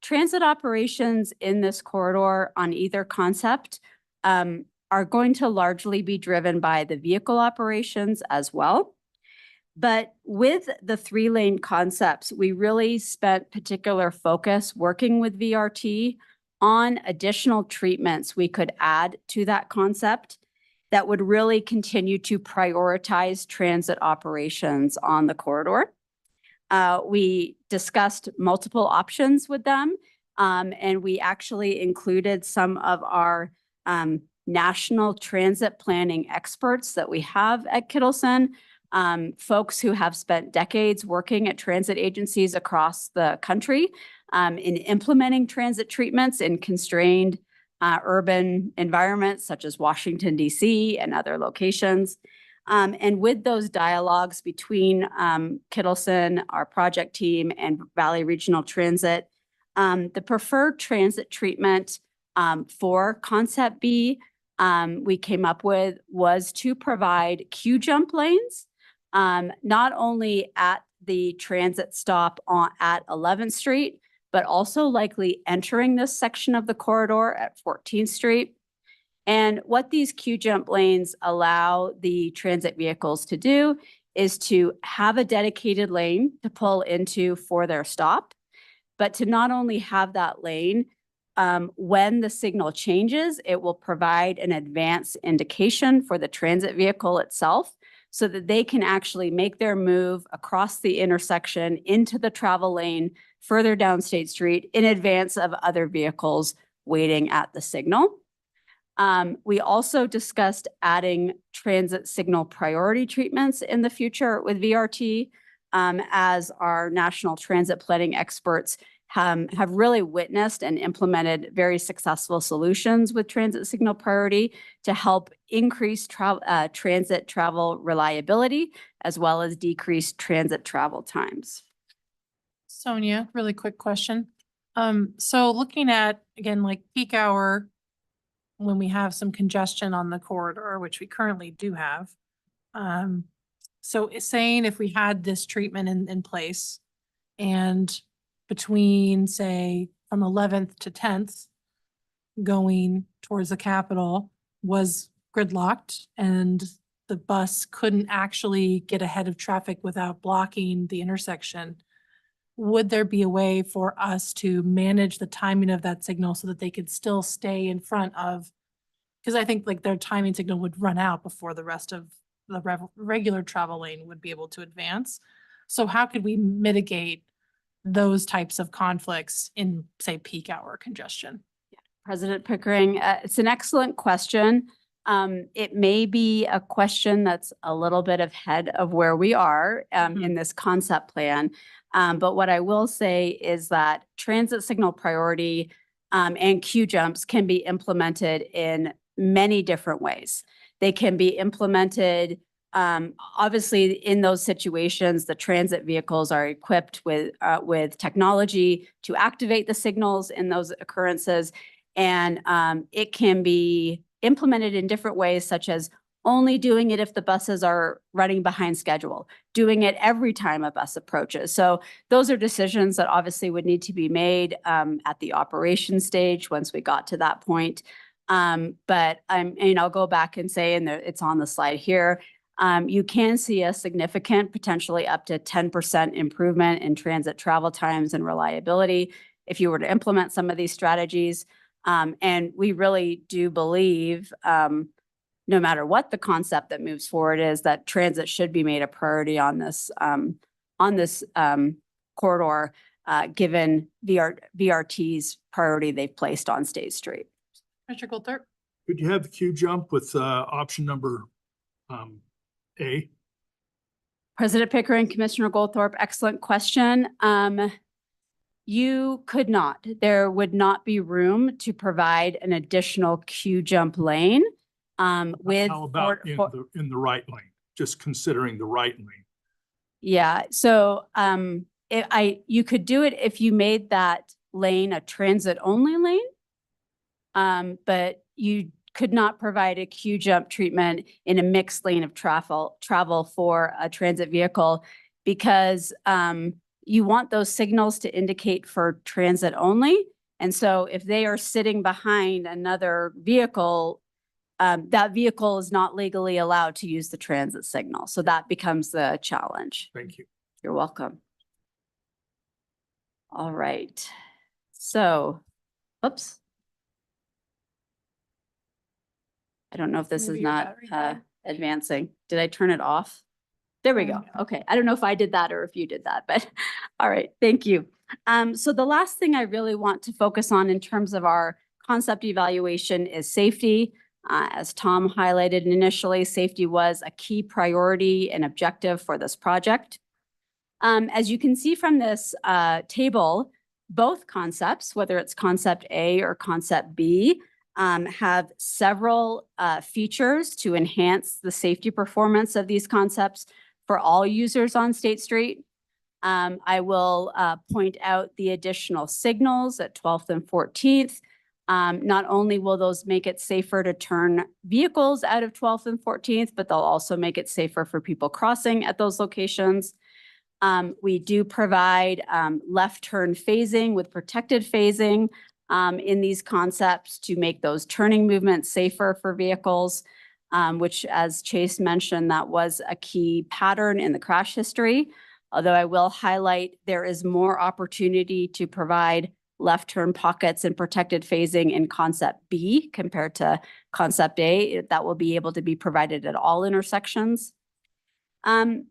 Transit operations in this corridor on either concept are going to largely be driven by the vehicle operations as well. But with the 3-lane concepts, we really spent particular focus working with VRT on additional treatments we could add to that concept. that would really continue to prioritize transit operations on the corridor. We discussed multiple options with them, and we actually included some of our national transit planning experts that we have at Kittleson, folks who have spent decades working at transit agencies across the country in implementing transit treatments in constrained urban environments such as Washington, D.C. and other locations. And with those dialogues between Kittleson, our project team, and Valley Regional Transit, the preferred transit treatment for Concept B we came up with was to provide queue jump lanes, not only at the transit stop at 11th Street, but also likely entering this section of the corridor at 14th Street. And what these queue jump lanes allow the transit vehicles to do is to have a dedicated lane to pull into for their stop, but to not only have that lane, when the signal changes, it will provide an advance indication for the transit vehicle itself so that they can actually make their move across the intersection into the travel lane further down State Street in advance of other vehicles waiting at the signal. We also discussed adding transit signal priority treatments in the future with VRT, as our national transit planning experts have really witnessed and implemented very successful solutions with transit signal priority to help increase transit travel reliability, as well as decrease transit travel times. Sonia, really quick question. So looking at, again, like peak hour, when we have some congestion on the corridor, which we currently do have. So it's saying if we had this treatment in place and between, say, from 11th to 10th, going towards the Capitol was gridlocked and the bus couldn't actually get ahead of traffic without blocking the intersection, would there be a way for us to manage the timing of that signal so that they could still stay in front of, because I think like their timing signal would run out before the rest of the regular travel lane would be able to advance. So how could we mitigate those types of conflicts in, say, peak hour congestion? President Pickering, it's an excellent question. It may be a question that's a little bit ahead of where we are in this concept plan. But what I will say is that transit signal priority and queue jumps can be implemented in many different ways. They can be implemented, obviously in those situations, the transit vehicles are equipped with technology to activate the signals in those occurrences. And it can be implemented in different ways, such as only doing it if the buses are running behind schedule, doing it every time a bus approaches. So those are decisions that obviously would need to be made at the operation stage once we got to that point. But I'll go back and say, and it's on the slide here, you can see a significant, potentially up to 10% improvement in transit travel times and reliability if you were to implement some of these strategies. And we really do believe, no matter what the concept that moves forward is, that transit should be made a priority on this corridor, given VRT's priority they've placed on State Street. Mr. Goldthorpe? Could you have the queue jump with option number A? President Pickering, Commissioner Goldthorpe, excellent question. You could not. There would not be room to provide an additional queue jump lane. How about in the right lane? Just considering the right lane. Yeah, so you could do it if you made that lane a transit only lane, but you could not provide a queue jump treatment in a mixed lane of travel for a transit vehicle, because you want those signals to indicate for transit only. And so if they are sitting behind another vehicle, that vehicle is not legally allowed to use the transit signal. So that becomes the challenge. Thank you. You're welcome. All right. So, oops. I don't know if this is Maybe your not battery died. advancing. Did I turn it off? There we go. Okay. I don't know if I did that or if you did that, but all right. Thank you. So the last thing I really want to focus on in terms of our concept evaluation is safety. As Tom highlighted initially, safety was a key priority and objective for this project. As you can see from this table, both concepts, whether it's concept A or concept B, have several features to enhance the safety performance of these concepts for all users on State Street. I will point out the additional signals at 12th and 14th. Not only will those make it safer to turn vehicles out of 12th and 14th, but they'll also make it safer for people crossing at those locations. We do provide left turn phasing with protected phasing in these concepts to make those turning movements safer for vehicles, which, as Chase mentioned, that was a key pattern in the crash history. Although I will highlight there is more opportunity to provide left turn pockets and protected phasing in concept B compared to concept A. That will be able to be provided at all intersections. And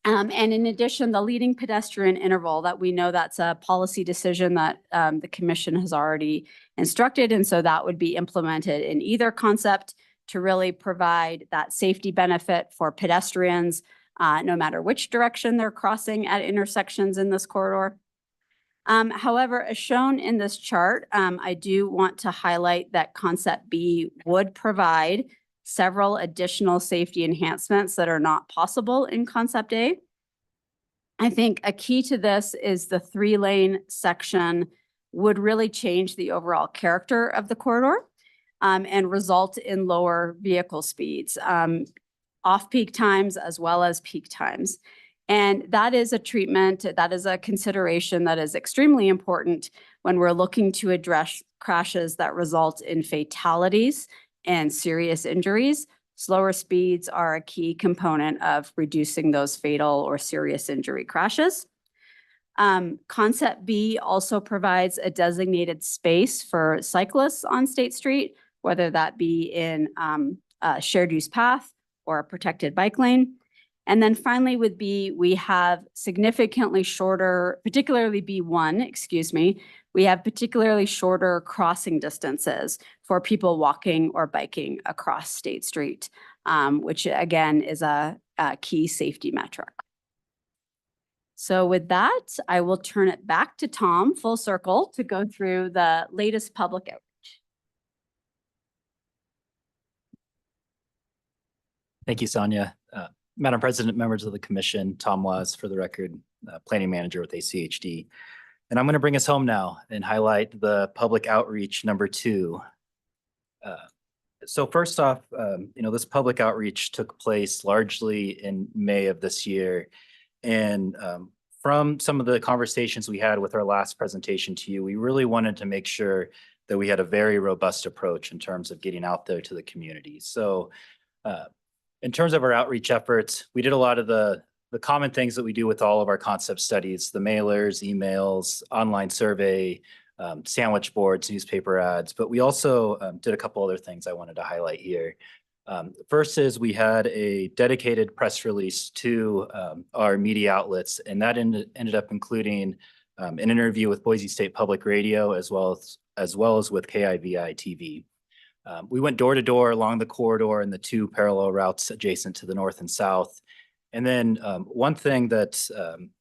in addition, the leading pedestrian interval, that we know that's a policy decision that the commission has already instructed. And so that would be implemented in either concept to really provide that safety benefit for pedestrians, no matter which direction they're crossing at intersections in this corridor. However, as shown in this chart, I do want to highlight that concept B would provide several additional safety enhancements that are not possible in concept A. I think a key to this is the 3-lane section would really change the overall character of the corridor and result in lower vehicle speeds, off-peak times as well as peak times. And that is a treatment, that is a consideration that is extremely important when we're looking to address crashes that result in fatalities and serious injuries. Slower speeds are a key component of reducing those fatal or serious injury crashes. Concept B also provides a designated space for cyclists on State Street, whether that be in a shared use path or a protected bike lane. And then finally with B, we have significantly shorter, particularly B1, excuse me, we have particularly shorter crossing distances for people walking or biking across State Street, which again is a key safety metric. So with that, I will turn it back to Tom, full circle, to go through the latest public outreach. Thank you, Sonia. Madam President, members of the commission, Tom Was, for the record, planning manager with ACHD. And I'm going to bring us home now and highlight the public outreach number 2. So first off, this public outreach took place largely in May of this year. And from some of the conversations we had with our last presentation to you, we really wanted to make sure that we had a very robust approach in terms of getting out there to the community. So in terms of our outreach efforts, we did a lot of the common things that we do with all of our concept studies, the mailers, emails, online survey, sandwich boards, newspaper ads, but we also did a couple other things I wanted to highlight here. First is we had a dedicated press release to our media outlets, and that ended up including an interview with Boise State Public Radio as well as with KIVI TV. We went door to door along the corridor and the 2 parallel routes adjacent to the north and south. And then one thing that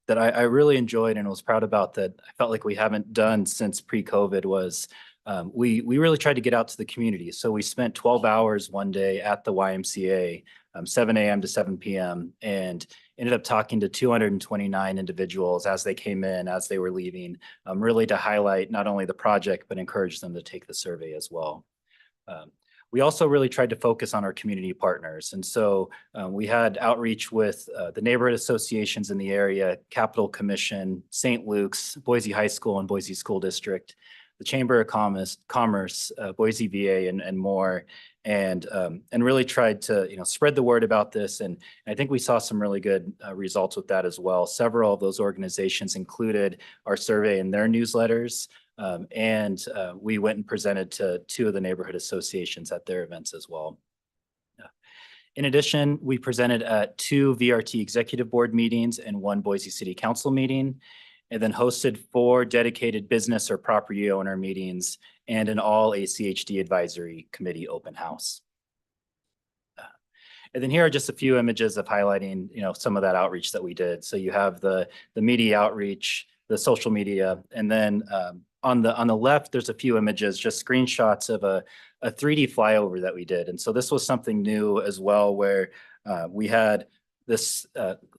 I really enjoyed and was proud about that I felt like we haven't done since pre-COVID was we really tried to get out to the community. So we spent 12 hours one day at the YMCA, 7 a.m. to 7 p.m. and ended up talking to 229 individuals as they came in, as they were leaving, really to highlight not only the project, but encourage them to take the survey as well. We also really tried to focus on our community partners. And so we had outreach with the neighborhood associations in the area, Capital Commission, St. Luke's, Boise High School and Boise School District, the Chamber of Commerce, Boise VA and more, and really tried to spread the word about this. And I think we saw some really good results with that as well. Several of those organizations included our survey in their newsletters. We went and presented to 2 of the neighborhood associations at their events as well. In addition, we presented at 2 VRT executive board meetings and 1 Boise City Council meeting, and then hosted 4 dedicated business or property owner meetings and an all ACHD advisory committee open house. And then here are just a few images of highlighting, some of that outreach that we did. So you have the media outreach, the social media, and then on the left, there's a few images, just screenshots of a 3D flyover that we did. And so this was something new as well, where we had this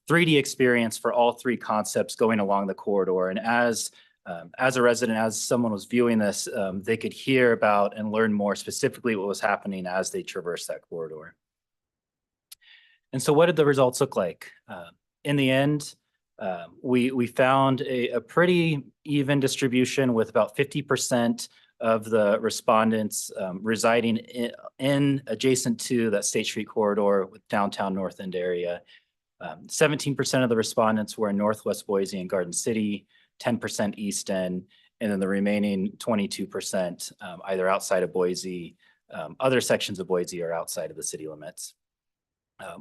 3D experience for all 3 concepts going along the corridor. And as a resident, as someone was viewing this, they could hear about and learn more specifically what was happening as they traversed that corridor. And so what did the results look like? In the end, we found a pretty even distribution with about 50% of the respondents residing in adjacent to that State Street corridor with downtown North End area. 17% of the respondents were in Northwest Boise and Garden City, 10% East End, and then the remaining 22% either outside of Boise, other sections of Boise, or outside of the city limits.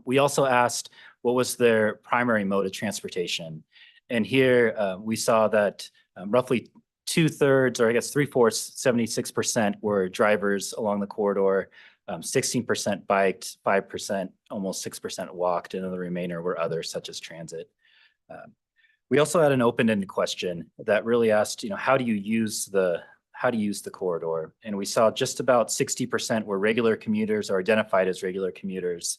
We also asked what was their primary mode of transportation. And here we saw that roughly 2/3, or I guess 3/4, 76% were drivers along the corridor, 16% biked, 5%, almost 6% walked, and then the remainder were others such as transit. We also had an open-ended question that really asked, how do you use the corridor? And we saw just about 60% were regular commuters or identified as regular commuters.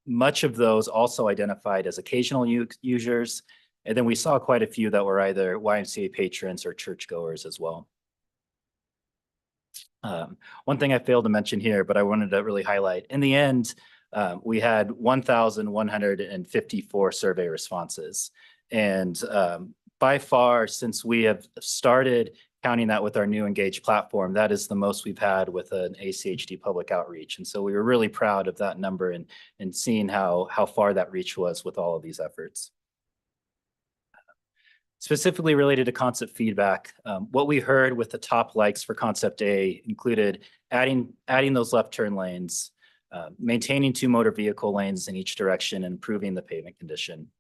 Much of those also identified as occasional users. And then we saw quite a few that were either YMCA patrons or churchgoers as well. One thing I failed to mention here, but I wanted to really highlight, in the end, we had 1,154 survey responses. And by far, since we have started counting that with our new Engage platform, that is the most we've had with an ACHD public outreach. And so we were really proud of that number and seeing how far that reach was with all of these efforts. Specifically related to concept feedback, what we heard with the top likes for concept A included adding those left turn lanes, maintaining 2 motor vehicle lanes in each direction, and improving the pavement condition.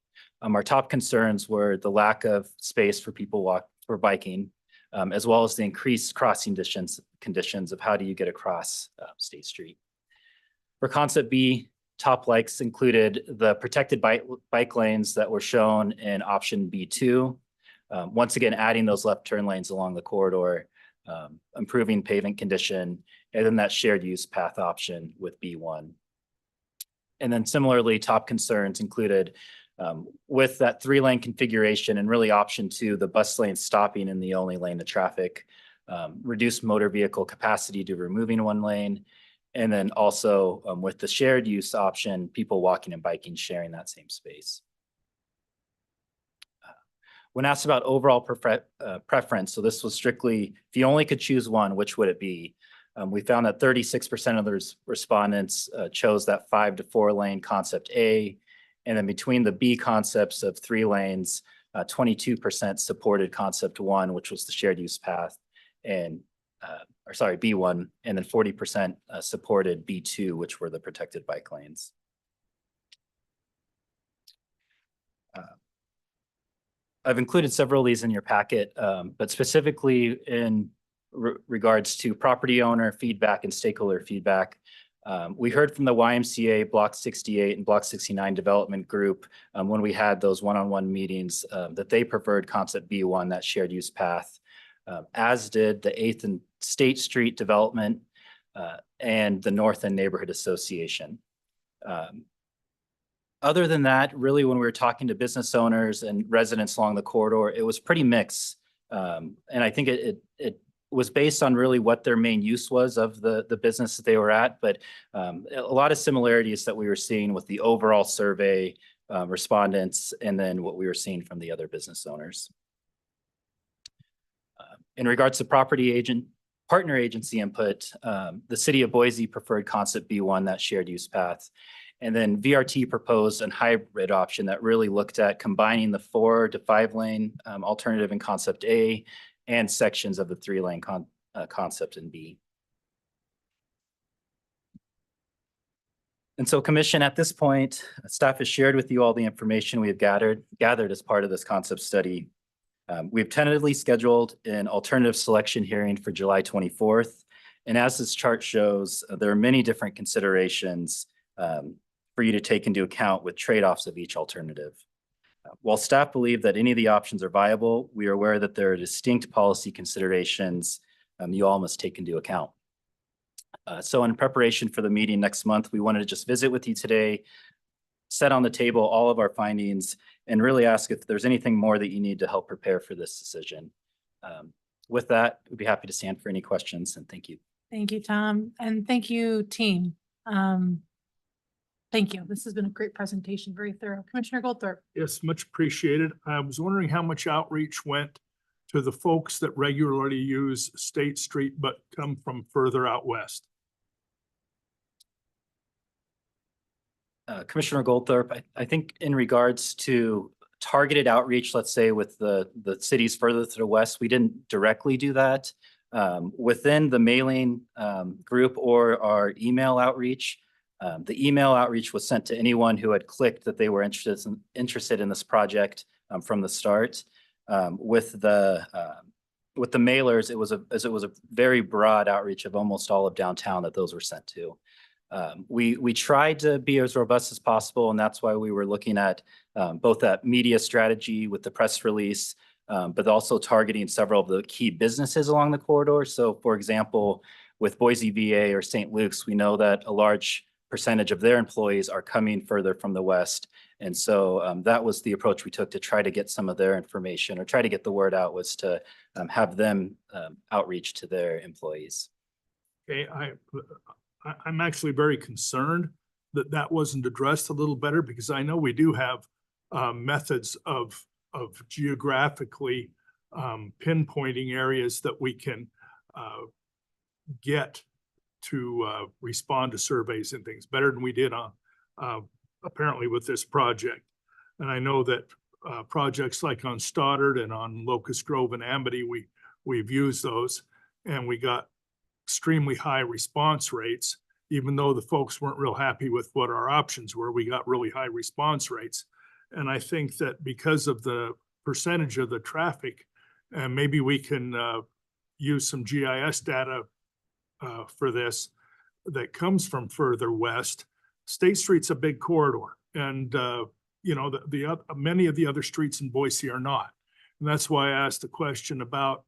Our top concerns were the lack of space for people for biking, as well as the increased crossing conditions of how do you get across State Street. For concept B, top likes included the protected bike lanes that were shown in option B2. Once again, adding those left turn lanes along the corridor, improving pavement condition, and then that shared use path option with B1. And then similarly, top concerns included with that 3-lane configuration and really option 2, the bus lane stopping in the only lane of traffic, reduced motor vehicle capacity to removing 1 lane, and then also with the shared use option, people walking and biking sharing that same space. When asked about overall preference, so this was strictly, if you only could choose one, which would it be? We found that 36% of the respondents chose that 5 to 4 lane concept A. And then between the B concepts of 3 lanes, 22% supported concept 1, which was the shared use path, and B1, and then 40% supported B2, which were the protected bike lanes. I've included several of these in your packet, but specifically in regards to property owner feedback and stakeholder feedback. We heard from the YMCA Block 68 and Block 69 development group when we had those one-on-one meetings that they preferred concept B1, that shared use path, as did the 8th and State Street development and the North End Neighborhood Association. Other than that, really, when we were talking to business owners and residents along the corridor, it was pretty mixed. And I think it was based on really what their main use was of the business that they were at, but a lot of similarities that we were seeing with the overall survey respondents and then what we were seeing from the other business owners. In regards to partner agency input, the city of Boise preferred concept B1, that shared use path. And then VRT proposed a hybrid option that really looked at combining the 4 to 5 lane alternative in concept A and sections of the three-lane concept in B. And so Commission, at this point, staff has shared with you all the information we have gathered as part of this concept study. We've tentatively scheduled an alternative selection hearing for July 24th. And as this chart shows, there are many different considerations for you to take into account with trade-offs of each alternative. While staff believe that any of the options are viable, we are aware that there are distinct policy considerations you all must take into account. So in preparation for the meeting next month, we wanted to just visit with you today, set on the table all of our findings, and really ask if there's anything more that you need to help prepare for this decision. With that, we'd be happy to stand for any questions, and thank you. Thank you, Tom, and thank you, team. Thank you. This has been a great presentation, very thorough. Commissioner Goldthorpe. Yes, much appreciated. I was wondering how much outreach went to the folks that regularly use State Street but come from further out west. Commissioner Goldthorpe, I think in regards to targeted outreach, let's say with the cities further to the west, we didn't directly do that. Within the mailing group or our email outreach, the email outreach was sent to anyone who had clicked that they were interested in this project from the start. With the mailers, it was a very broad outreach of almost all of downtown that those were sent to. We tried to be as robust as possible, and that's why we were looking at both that media strategy with the press release, but also targeting several of the key businesses along the corridor. So for example, with Boise VA or St. Luke's, we know that a large percentage of their employees are coming further from the west. And so that was the approach we took to try to get some of their information or try to get the word out, was to have them outreach to their employees. Okay, I'm actually very concerned that that wasn't addressed a little better, because I know we do have methods of geographically pinpointing areas that we can get to respond to surveys and things better than we did on apparently with this project. And I know that projects like on Stoddard and on Locust Grove and Amity, we've used those, and we got extremely high response rates. Even though the folks weren't real happy with what our options were, we got really high response rates. And I think that because of the percentage of the traffic, and maybe we can use some GIS data for this that comes from further west. State Street's a big corridor, and you know, many of the other streets in Boise are not. And that's why I asked the question about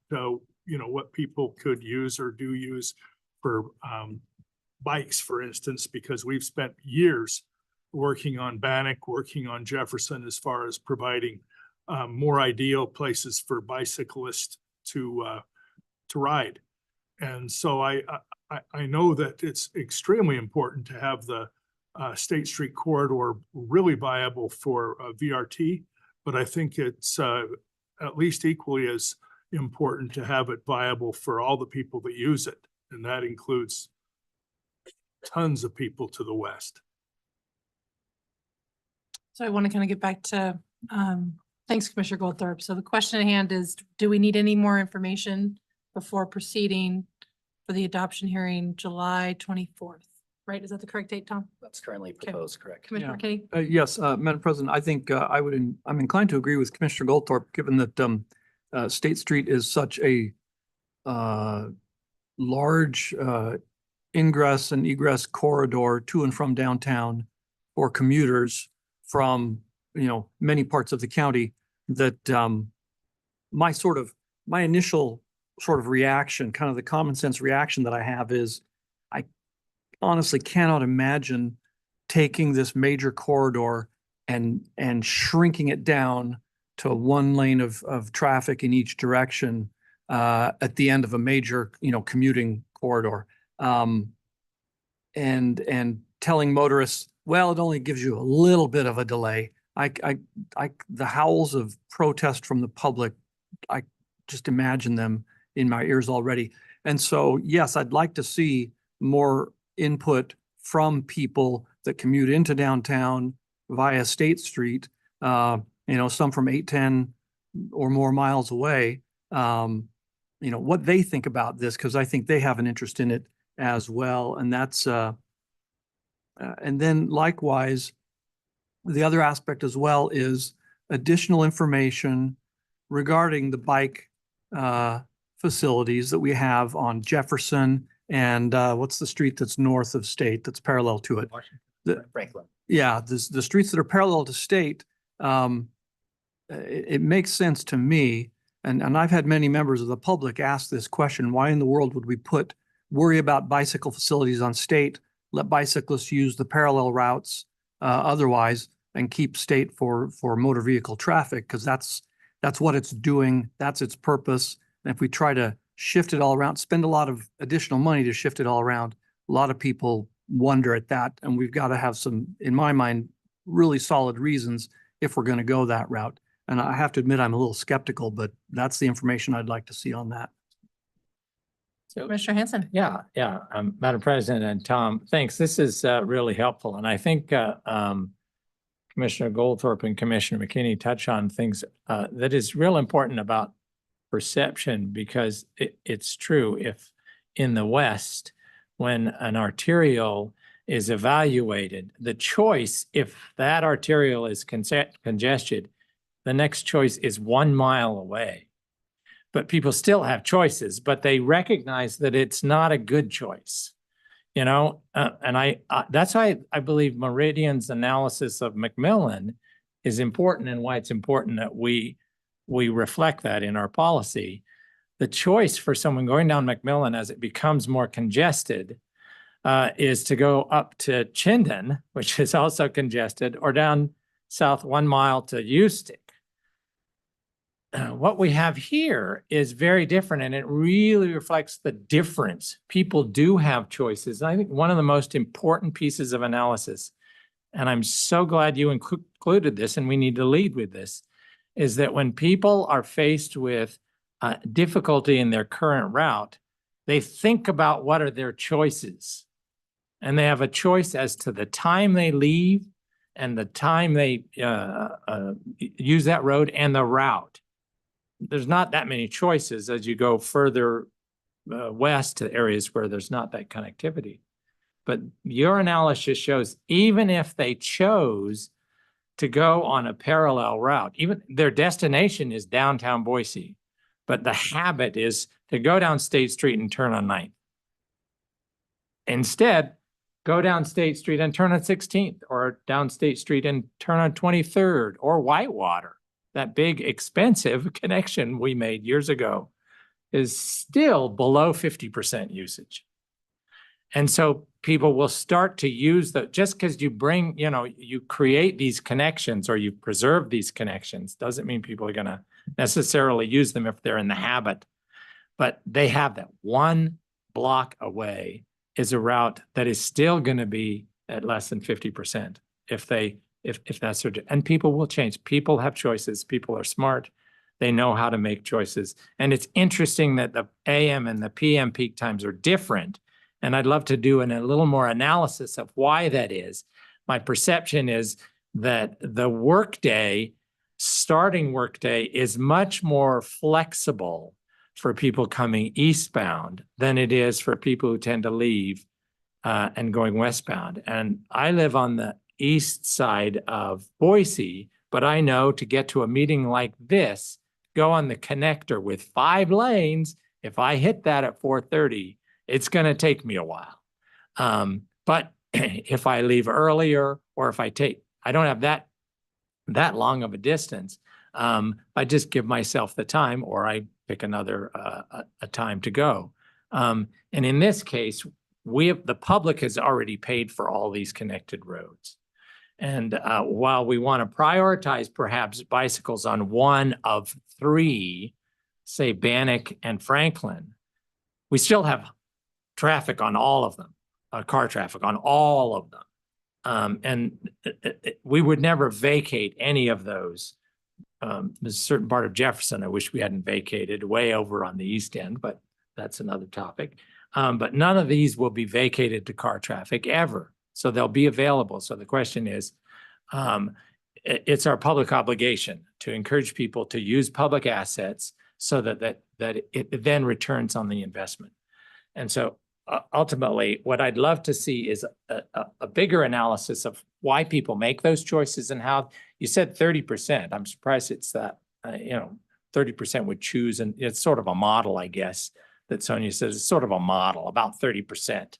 you know, what people could use or do use for bikes, for instance, because we've spent years working on Bannock, working on Jefferson, as far as providing more ideal places for bicyclists to ride. And so I know that it's extremely important to have the State Street corridor really viable for VRT, but I think it's at least equally as important to have it viable for all the people that use it. And that includes tons of people to the west. So I want to kind of get back to, thanks, Commissioner Goldthorpe. So the question at hand is, do we need any more information before proceeding for the adoption hearing July 24th? Right? Is that the correct date, Tom? That's currently proposed, correct? Commissioner McKinney? Yes, Madam President, I think I'm inclined to agree with Commissioner Goldthorpe, given that State Street is such a large ingress and egress corridor to and from downtown for commuters from, you know, many parts of the county, that my initial sort of reaction, kind of the common sense reaction that I have is, I honestly cannot imagine taking this major corridor and shrinking it down to one lane of traffic in each direction at the end of a major, you know, commuting corridor. And telling motorists, well, it only gives you a little bit of a delay. The howls of protest from the public, I just imagine them in my ears already. And so, yes, I'd like to see more input from people that commute into downtown via State Street, you know, some from 8-10 or more miles away, what they think about this, because I think they have an interest in it as well. And that's, and then likewise, the other aspect as well is additional information regarding the bike facilities that we have on Jefferson and what's the street that's north of State that's parallel to it? Franklin. Yeah, the streets that are parallel to State, it makes sense to me. And I've had many members of the public ask this question: why in the world would we worry about bicycle facilities on State, let bicyclists use the parallel routes otherwise, and keep State for motor vehicle traffic? Because that's what it's doing. That's its purpose. And if we try to shift it all around, spend a lot of additional money to shift it all around, a lot of people wonder at that. And we've got to have some, in my mind, really solid reasons if we're going to go that route. And I have to admit, I'm a little skeptical, but that's the information I'd like to see on that. Commissioner Hanson. Yeah. Madam President and Tom, thanks. This is really helpful. And I think Commissioner Goldthorpe and Commissioner McKinney touch on things that is real important about perception, because it's true. If in the West, when an arterial is evaluated, the choice, if that arterial is congested, the next choice is 1 mile away. But people still have choices, but they recognize that it's not a good choice, and that's why I believe Meridian's analysis of McMillan is important, and why it's important that we reflect that in our policy. The choice for someone going down McMillan as it becomes more congested is to go up to Chinden, which is also congested, or down south 1 mile to Eustic. What we have here is very different, and it really reflects the difference. People do have choices. And I think one of the most important pieces of analysis, and I'm so glad you included this, and we need to lead with this, is that when people are faced with difficulty in their current route, they think about what are their choices. And they have a choice as to the time they leave and the time they use that road and the route. There's not that many choices as you go further west to areas where there's not that connectivity. But your analysis shows even if they chose to go on a parallel route, even their destination is downtown Boise, but the habit is to go down State Street and turn on 9th. Instead, go down State Street and turn on 16th, or down State Street and turn on 23rd, or Whitewater. That big expensive connection we made years ago is still below 50% usage. And so people will start to use just because you you create these connections or you preserve these connections doesn't mean people are going to necessarily use them if they're in the habit. But they have that 1 block away is a route that is still going to be at less than 50% if that's their, and people will change. People have choices. People are smart. They know how to make choices. And it's interesting that the AM and the PM peak times are different. And I'd love to do a little more analysis of why that is. My perception is that the starting workday is much more flexible for people coming eastbound than it is for people who tend to leave and going westbound. And I live on the east side of Boise, but I know to get to a meeting like this, go on the connector with 5 lanes. If I hit that at 4:30, it's going to take me a while. But if I leave earlier, or if I don't have that long of a distance, I just give myself the time, or I pick another a time to go. And in this case, the public has already paid for all these connected roads. And while we want to prioritize perhaps bicycles on 1 of 3, say Bannock and Franklin, we still have traffic on all of them, car traffic on all of them. And we would never vacate any of those. There's a certain part of Jefferson I wish we hadn't vacated, way over on the east end, but that's another topic. But none of these will be vacated to car traffic ever. So they'll be available. So the question is, it's our public obligation to encourage people to use public assets so that it then returns on the investment. And so ultimately, what I'd love to see is a bigger analysis of why people make those choices and how you said 30%. I'm surprised it's that, 30% would choose, and it's sort of a model, I guess, that Sonia says it's sort of a model, about 30%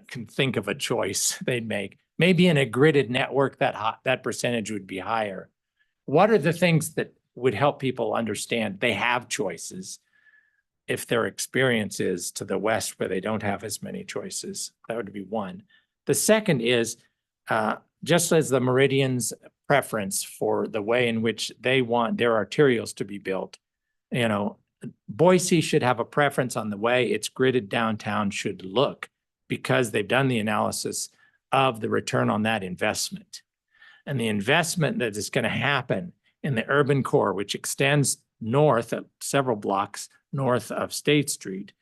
can think of a choice they'd make. Maybe in a gridded network, that percentage would be higher. What are the things that would help people understand they have choices if their experience is to the west where they don't have as many choices? That would be one. The second is, just as the Meridian's preference for the way in which they want their arterials to be built, Boise should have a preference on the way its gridded downtown should look, because they've done the analysis of the return on that investment. And the investment that is going to happen in the urban core, which extends north of several blocks north of State Street,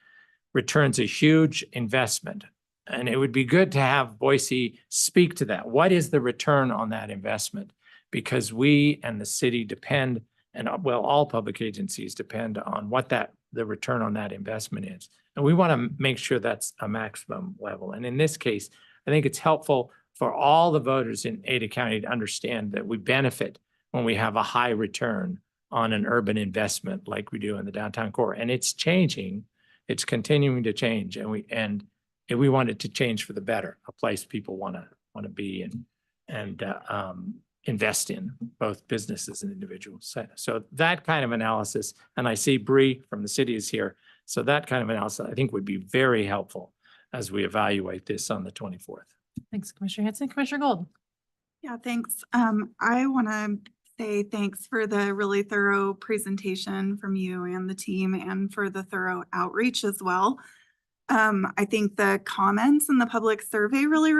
returns a huge investment. And it would be good to have Boise speak to that. What is the return on that investment? Because we and the city depend, and all public agencies depend on what the return on that investment is. And we want to make sure that's a maximum level. And in this case, I think it's helpful for all the voters in Ada County to understand that we benefit when we have a high return on an urban investment like we do in the downtown core. And it's changing, it's continuing to change, and we want it to change for the better, a place people want to be and invest in, both businesses and individuals. So that kind of analysis, and I see Bree from the city is here, so that kind of analysis I think would be very helpful as we evaluate this on the 24th. Thanks, Commissioner Hanson. Commissioner Gold. Yeah, thanks. I want to say thanks for the really thorough presentation from you and the team, and for the thorough outreach as well. I think the comments in the public survey really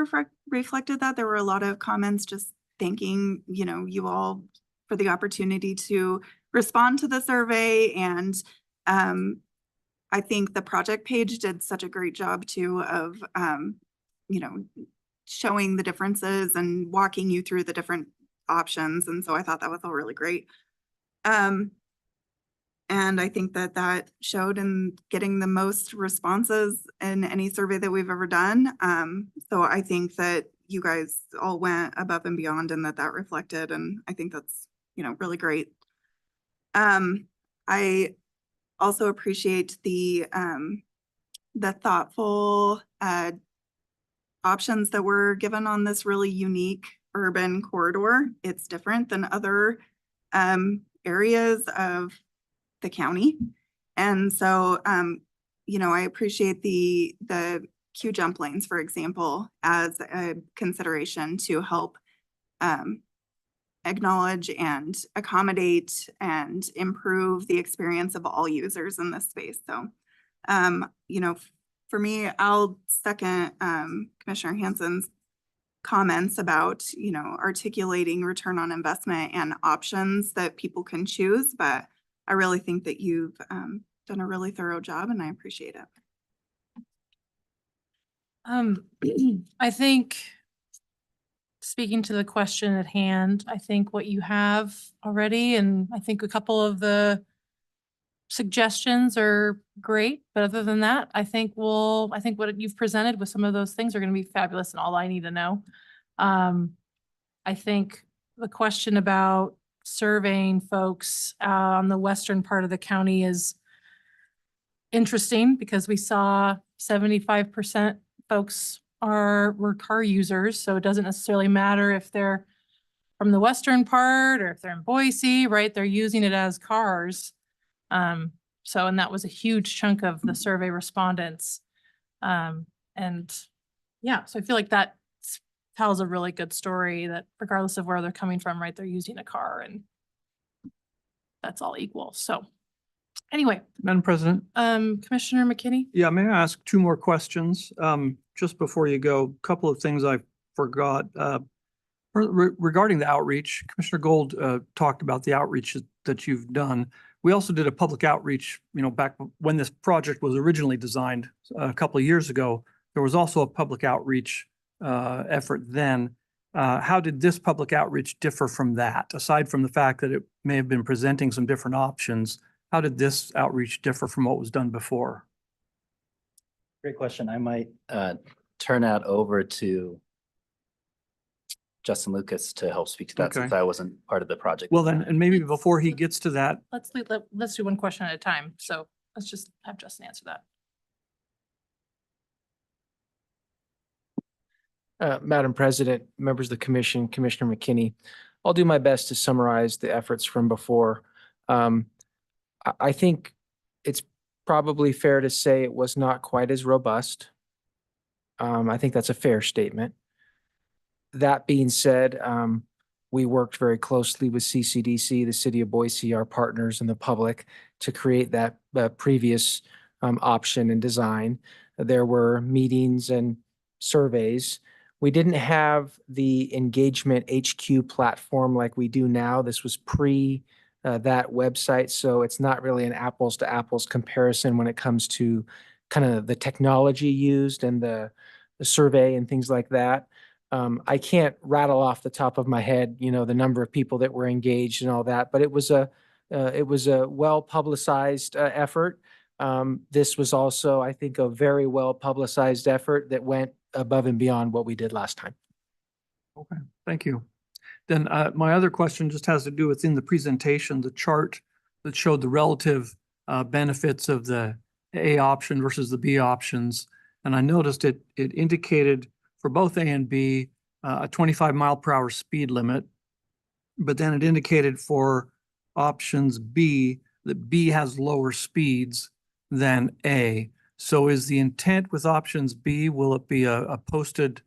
reflected that. There were a lot of comments just thanking, you all for the opportunity to respond to the survey. And I think the project page did such a great job too of, showing the differences and walking you through the different options. And so I thought that was all really great. And I think that showed in getting the most responses in any survey that we've ever done. So I think that you guys all went above and beyond, and that reflected. And I think that's, really great. I also appreciate the thoughtful options that were given on this really unique urban corridor. It's different than other areas of the county. And so, I appreciate the queue jump lanes, for example, as a consideration to help acknowledge and accommodate and improve the experience of all users in this space. So, for me, I'll second Commissioner Hanson's comments about, articulating return on investment and options that people can choose. But I really think that you've done a really thorough job, and I appreciate it. I think, speaking to the question at hand, I think what you have already, and I think a couple of the suggestions are great, but other than that, I think what you've presented with some of those things are going to be fabulous, and all I need to know. I think the question about surveying folks on the western part of the county is interesting, because we saw 75% folks were car users. So it doesn't necessarily matter if they're from the western part or if they're in Boise, right? They're using it as cars. And that was a huge chunk of the survey respondents. So I feel like that tells a really good story, that regardless of where they're coming from, right, they're using a car, and that's all equal. So anyway. Madam President. Commissioner McKinney? Yeah, may I ask two more questions? Just before you go, a couple of things I forgot. Regarding the outreach, Commissioner Gold talked about the outreach that you've done. We also did a public outreach, back when this project was originally designed a couple of years ago. There was also a public outreach effort then. How did this public outreach differ from that, aside from the fact that it may have been presenting some different options? how did this outreach differ from what was done before? Great question. I might turn that over to Justin Lucas to help speak to that since Okay. I wasn't part of the project. Well, then, and maybe before he gets to that, Let's do one question at a time. So let's just have Justin answer that. Madam President, members of the commission, Commissioner McKinney, I'll do my best to summarize the efforts from before. I think it's probably fair to say it was not quite as robust. I think that's a fair statement. That being said, we worked very closely with CCDC, the City of Boise, our partners, and the public to create that previous option and design. There were meetings and surveys. We didn't have the engagement HQ platform like we do now. This was pre that website, so it's not really an apples to apples comparison when it comes to kind of the technology used and the survey and things like that. I can't rattle off the top of my head, you know, the number of people that were engaged and all that, but it was a well publicized effort. This was also, I think, a very well publicized effort that went above and beyond what we did last time. okay, thank you. Then my other question just has to do with in the presentation, the chart that showed the relative benefits of the A option versus the B options. And I noticed it indicated for both A and B a 25-mile-per-hour speed limit. But then it indicated for options B that B has lower speeds than A. So is the intent with options B, will it be a posted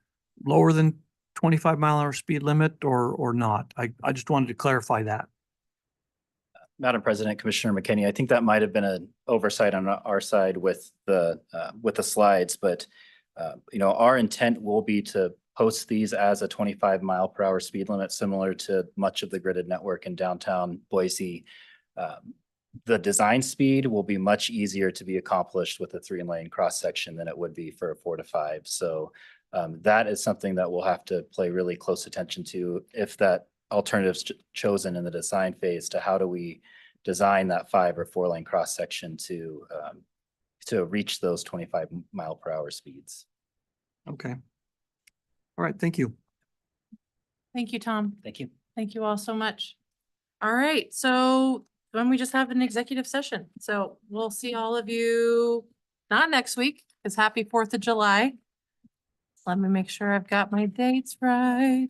lower than 25-mile-an-hour speed limit or not? I just wanted to clarify that. Madam President, Commissioner McKinney, I think that might have been an oversight on our side with the slides, but you know, our intent will be to post these as a 25-mile-per-hour speed limit, similar to much of the gridded network in downtown Boise. The design speed will be much easier to be accomplished with a 3-lane cross section than it would be for a 4 to 5. So that is something that we'll have to pay really close attention to if that alternative is chosen in the design phase, to how do we design that 5 or 4-lane cross section to reach those 25-mile-per-hour speeds. Okay. All right, thank you. Thank you, Tom. Thank you. Thank you all so much. All right, so when we just have an executive session. So we'll see all of you, not next week, because happy 4th of July. Let me make sure I've got my dates right.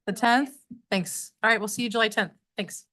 The 10th? Thanks. All right, we'll see you July 10th. Thanks.